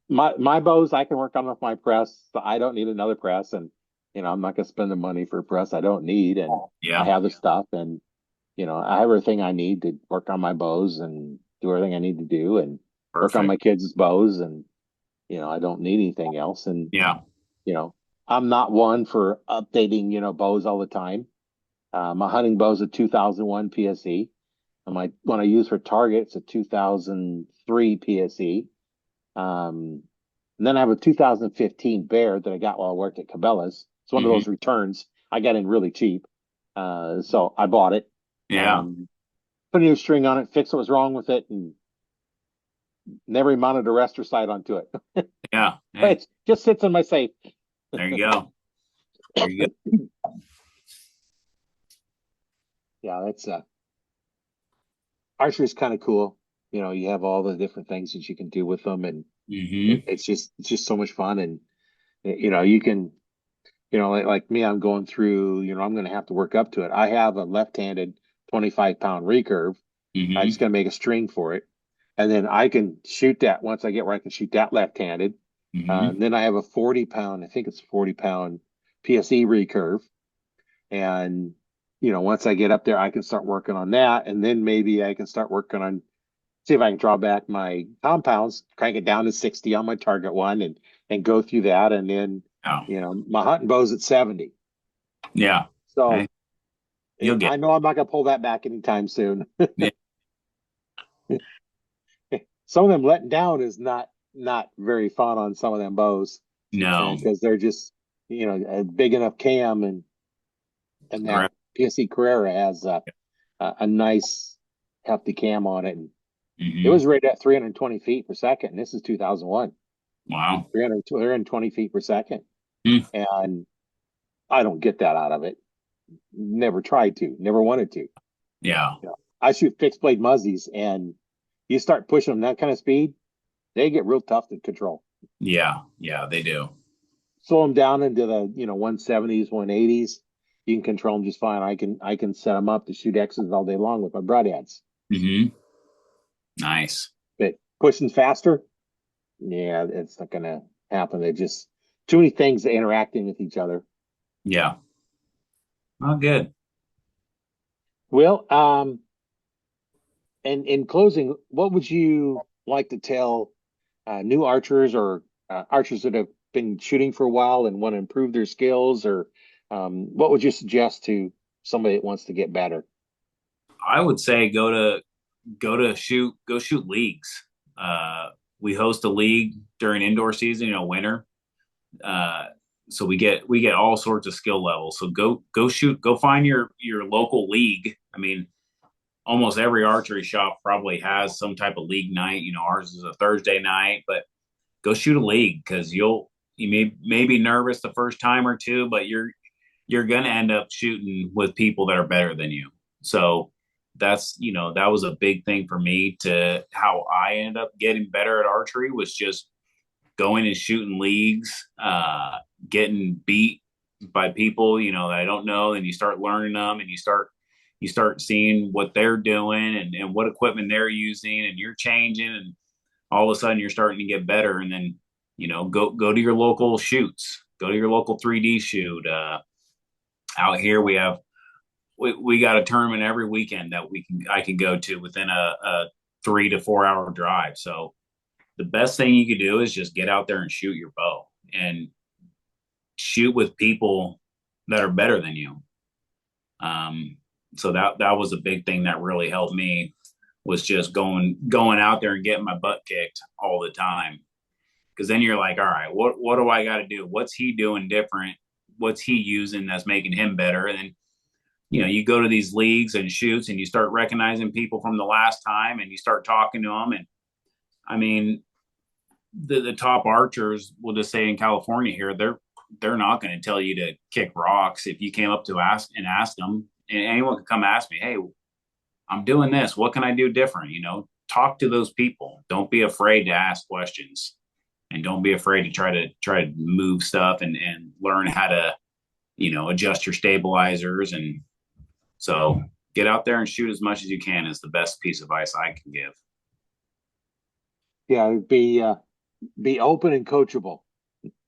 my bows I can work on with my press. So I don't need another press, and I'm not going to spend the money for a press I don't need, and I
Yeah.
have the stuff, and I have everything I need to work on my bows and do everything I need to do, and work on
Perfect.
my kids' bows, and I don't need anything else. And
Yeah.
you know, I'm not one for updating, bows all the time. My hunting bow is a 2001 PSE. And my one I use for target, it's a 2003 PSE. Um, and then I have a 2015 Bear that I got while I worked at Cabela's. It's one of
Hmm.
those returns. I got in really cheap. So I bought it.
Yeah.
Um, Put a new string on it, fix what was wrong with it, and never mounted a rest or sight onto it.
Yeah. Hey,
It just sits in my safe.
there you go. There you go.
Yeah, it's archery is kind of cool. You have all the different things that you can do with them, and
Hmm.
it's just so much fun. And you can, like me, I'm going through. I'm going to have to work up to it. I have a left-handed 25-pound recurve. I just
Hmm.
got to make a string for it, and then I can shoot that once I get where I can shoot that left-handed.
Mm-hmm.
And then I have a 40 pound, I think it's 40 pound PSE recurve. And, once I get up there, I can start working on that. And then maybe I can start working on, see if I can draw back my compounds, crank it down to 60 on my target one and go through that. And then,
Oh,
my hunting bow's at 70.
yeah.
So
Hey, you'll get
I know I'm not going to pull that back anytime soon.
it.
Some of them letting down is not very fun on some of them bows,
No.
because they're just, a big enough cam, and that
Correct.
PSE Carrera has a nice hefty cam on it. And it
Mm-hmm.
was rated at 320 feet per second. And this is 2001,
Wow.
320 feet per second.
Mm.
And I don't get that out of it. Never tried to, never wanted to.
Yeah.
I shoot fixed blade muzzies, and you start pushing them that kind of speed, they get real tough to control.
Yeah. Yeah, they do.
Slow them down into the 170s, 180s. You can control them just fine. I can set them up to shoot X's all day long with my broadheads.
Mm-hmm. Nice.
But pushing faster, yeah, it's not gonna happen. They're just too many things interacting with each other.
Yeah. Well, good.
Well, and in closing, what would you like to tell new archers, or archers that have been shooting for a while and want to improve their skills, or what would you suggest to somebody that wants to get better?
I would say go shoot leagues. Uh, we host a league during indoor season, winter. Uh, so we get all sorts of skill levels. So go shoot, go find your local league. I mean, almost every archery shop probably has some type of league night. Ours is a Thursday night, but go shoot a league because you may be nervous the first time or two, but you're gonna end up shooting with people that are better than you. So that was a big thing for me to how I ended up getting better at archery was just going and shooting leagues, getting beat by people, that I don't know, and you start learning them and you start seeing what they're doing and what equipment they're using and you're changing and all of a sudden you're starting to get better and then go to your local shoots, go to your local 3D shoot. Out here we got a tournament every weekend that I can go to within a 3 to 4 hour drive. So the best thing you could do is just get out there and shoot your bow and shoot with people that are better than you. So that was a big thing that really helped me was just going out there and getting my butt kicked all the time. Because then you're like, all right, what do I got to do? What's he doing different? What's he using that's making him better? And then you go to these leagues and shoots and you start recognizing people from the last time and you start talking to them. And I mean, the top archers, we'll just say in California here, they're not going to tell you to kick rocks. If you came up to ask them, and anyone could come ask me, hey, I'm doing this. What can I do different? Talk to those people. Don't be afraid to ask questions, and don't be afraid to try to move stuff and learn how to adjust your stabilizers. And so get out there and shoot as much as you can is the best piece of advice I can give.
Yeah, be open and coachable.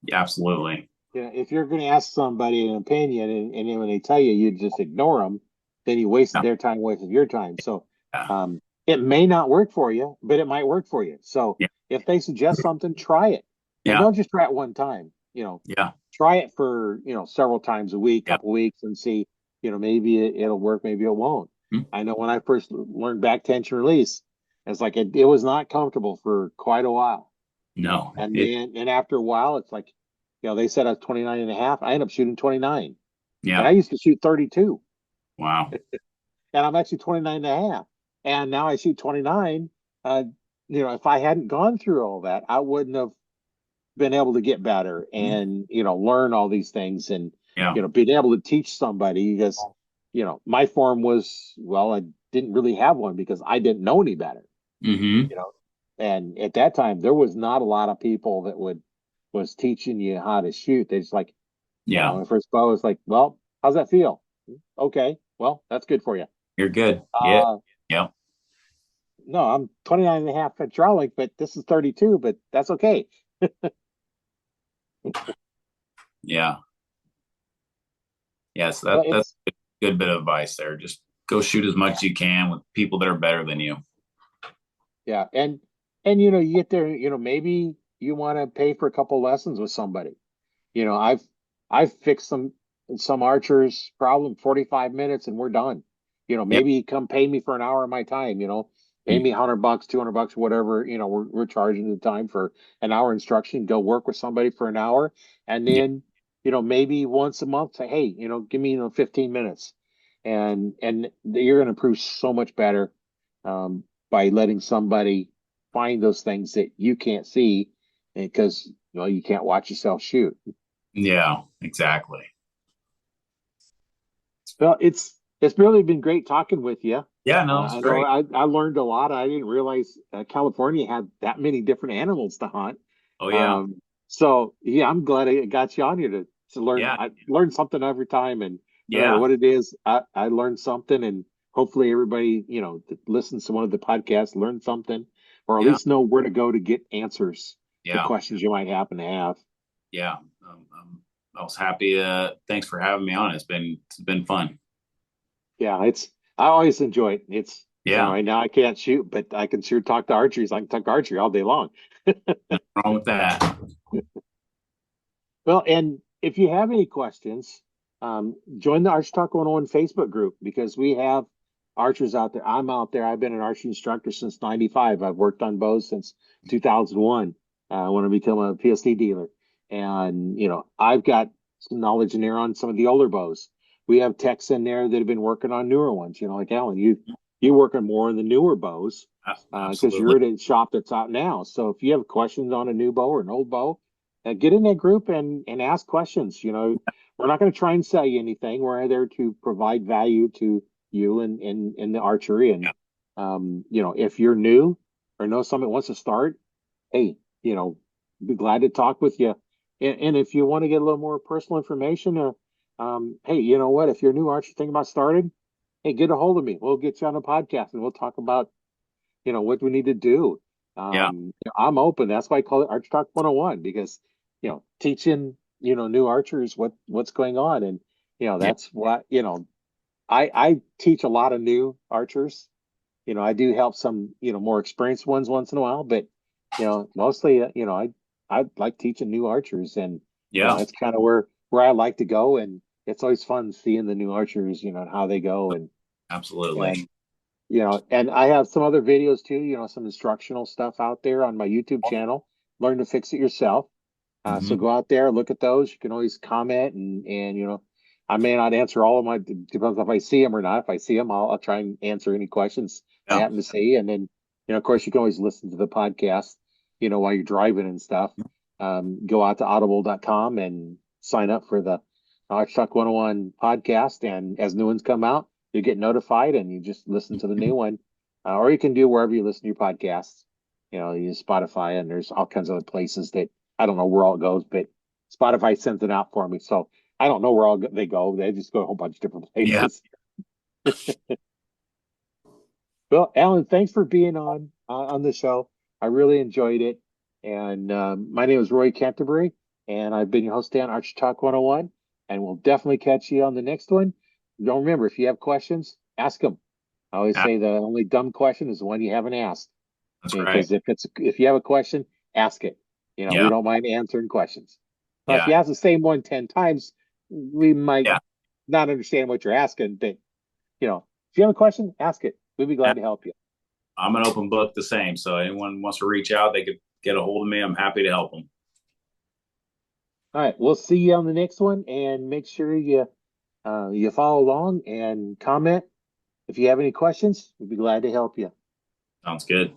Yeah, absolutely.
Yeah, if you're going to ask somebody an opinion, and then when they tell you, you just ignore them, then you wasted
Yeah,
their time, wasted your time. So
yeah,
it may not work for you, but it might work for you. So
yeah,
if they suggest something, try it, and
yeah,
don't just try it one time.
yeah,
Try it for several times a week,
yeah.
couple weeks, and see. Maybe it'll work, maybe it won't.
Hmm?
I know when I first learned back tension release, it's like it was not comfortable for quite a while.
No,
And then, and after a while, it's like, they said I was 29 and a half. I ended up shooting 29. And I
yeah,
used to shoot 32.
wow,
And I'm actually 29 and a half. And now I shoot 29. Uh, if I hadn't gone through all that, I wouldn't have been able to get better and, learn all these things and,
yeah,
being able to teach somebody because, my form was, well, I didn't really have one because I didn't know any better,
mm-hmm,
you know. And at that time, there was not a lot of people that was teaching you how to shoot. They just like,
yeah,
my first bow was like, well, how's that feel? Okay, well, that's good for you.
you're good. Yeah,
Uh,
yeah,
no, I'm 29 and a half hydraulic, but this is 32, but that's okay.
Yeah. Yes,
Well,
that's
it's
a good bit of advice there. Just go shoot as much as you can with people that are better than you.
yeah, and you get there, maybe you want to pay for a couple lessons with somebody. I've fixed some archers problem 45 minutes and we're done.
Yep.
Maybe come pay me for an hour of my time, pay me $100, $200, whatever, we're charging the time for an hour instruction, go work with somebody for an hour. And
Yeah.
then, maybe once a month say, hey, give me, 15 minutes. And you're going to improve so much better, by letting somebody find those things that you can't see because, you can't watch yourself shoot.
Yeah, exactly.
Well, it's really been great talking with you.
Yeah, no, it's
I know
great.
I learned a lot. I didn't realize California had that many different animals to hunt.
Oh yeah.
Um, so yeah, I'm glad I got you on here to learn.
Yeah.
I learn something every time, and no matter
Yeah.
what it is, I learned something, and hopefully everybody that listens to one of the podcasts learn something, or at
Yeah.
least know where to go to get answers to
Yeah.
questions you might happen to have.
Yeah. I was happy. Thanks for having me on. It's been fun.
Yeah, I always enjoy it.
Yeah.
Right now I can't shoot, but I can sure talk to archeries. I can talk archery all day long.
Nothing wrong with that.
Well, and if you have any questions, join the Arch Talk 101 Facebook group because we have archers out there. I'm out there. I've been an archery instructor since '95. I've worked on bows since 2001 when I became a PSD dealer. And, I've got some knowledge in there on some of the older bows. We have techs in there that have been working on newer ones, like Alan, you working more on the newer bows because
Absolutely.
you're at a shop that's out now. So if you have questions on a new bow or an old bow, get in that group and ask questions. We're not going to try and sell you anything. We're there to provide value to you and in the archery. And
Yeah.
if you're new or know someone that wants to start, hey, be glad to talk with you. And if you want to get a little more personal information, hey, you know what? If you're a new archer thinking about starting, hey, get a hold of me. We'll get you on a podcast and we'll talk about what we need to do.
Yeah.
I'm open. That's why I call it Arch Talk 101 because, teaching, new archers what's going on. And,
Yeah.
that's what, I teach a lot of new archers. I do help some, more experienced ones once in a while, but, mostly, I like teaching new archers and,
Yeah.
that's kind of where I like to go. And it's always fun seeing the new archers, and how they go
Absolutely.
and and I have some other videos too, some instructional stuff out there on my YouTube channel. Learn to fix it yourself. So
Hmm.
go out there, look at those. You can always comment and I may not answer all of my depends if I see them or not. If I see them, I'll try and answer any questions I
Yeah.
happen to see. And then, of course, you can always listen to the podcast, while you're driving and stuff. Go out to audible.com and sign up for the Chuck 101 podcast. And as new ones come out, you get notified and you just listen to the new one. Or you can do wherever you listen to your podcasts. You use Spotify and there's all kinds of other places that I don't know where all it goes, but Spotify sends it out for me. So I don't know where all they go. They just go a whole bunch of different
Yeah.
places. Well, Alan, thanks for being on the show. I really enjoyed it. And my name is Roy Canterbury, and I've been your host on Arch Talk 101. And we'll definitely catch you on the next one. Don't remember, if you have questions, ask them. I always
Ah,
say the only dumb question is the one you haven't asked.
that's right.
Because if you have a question, ask it. We
Yeah.
don't mind answering questions. But if
Yeah.
you ask the same one 10 times, we might
Yeah.
not understand what you're asking. But if you have a question, ask it. We'd be
Yeah.
glad to help you.
I'm an open book the same. So anyone wants to reach out, they could get a hold of me. I'm happy to help them.
All right, we'll see you on the next one, and make sure you follow along and comment if you have any questions. We'd be glad to help you.
Sounds good.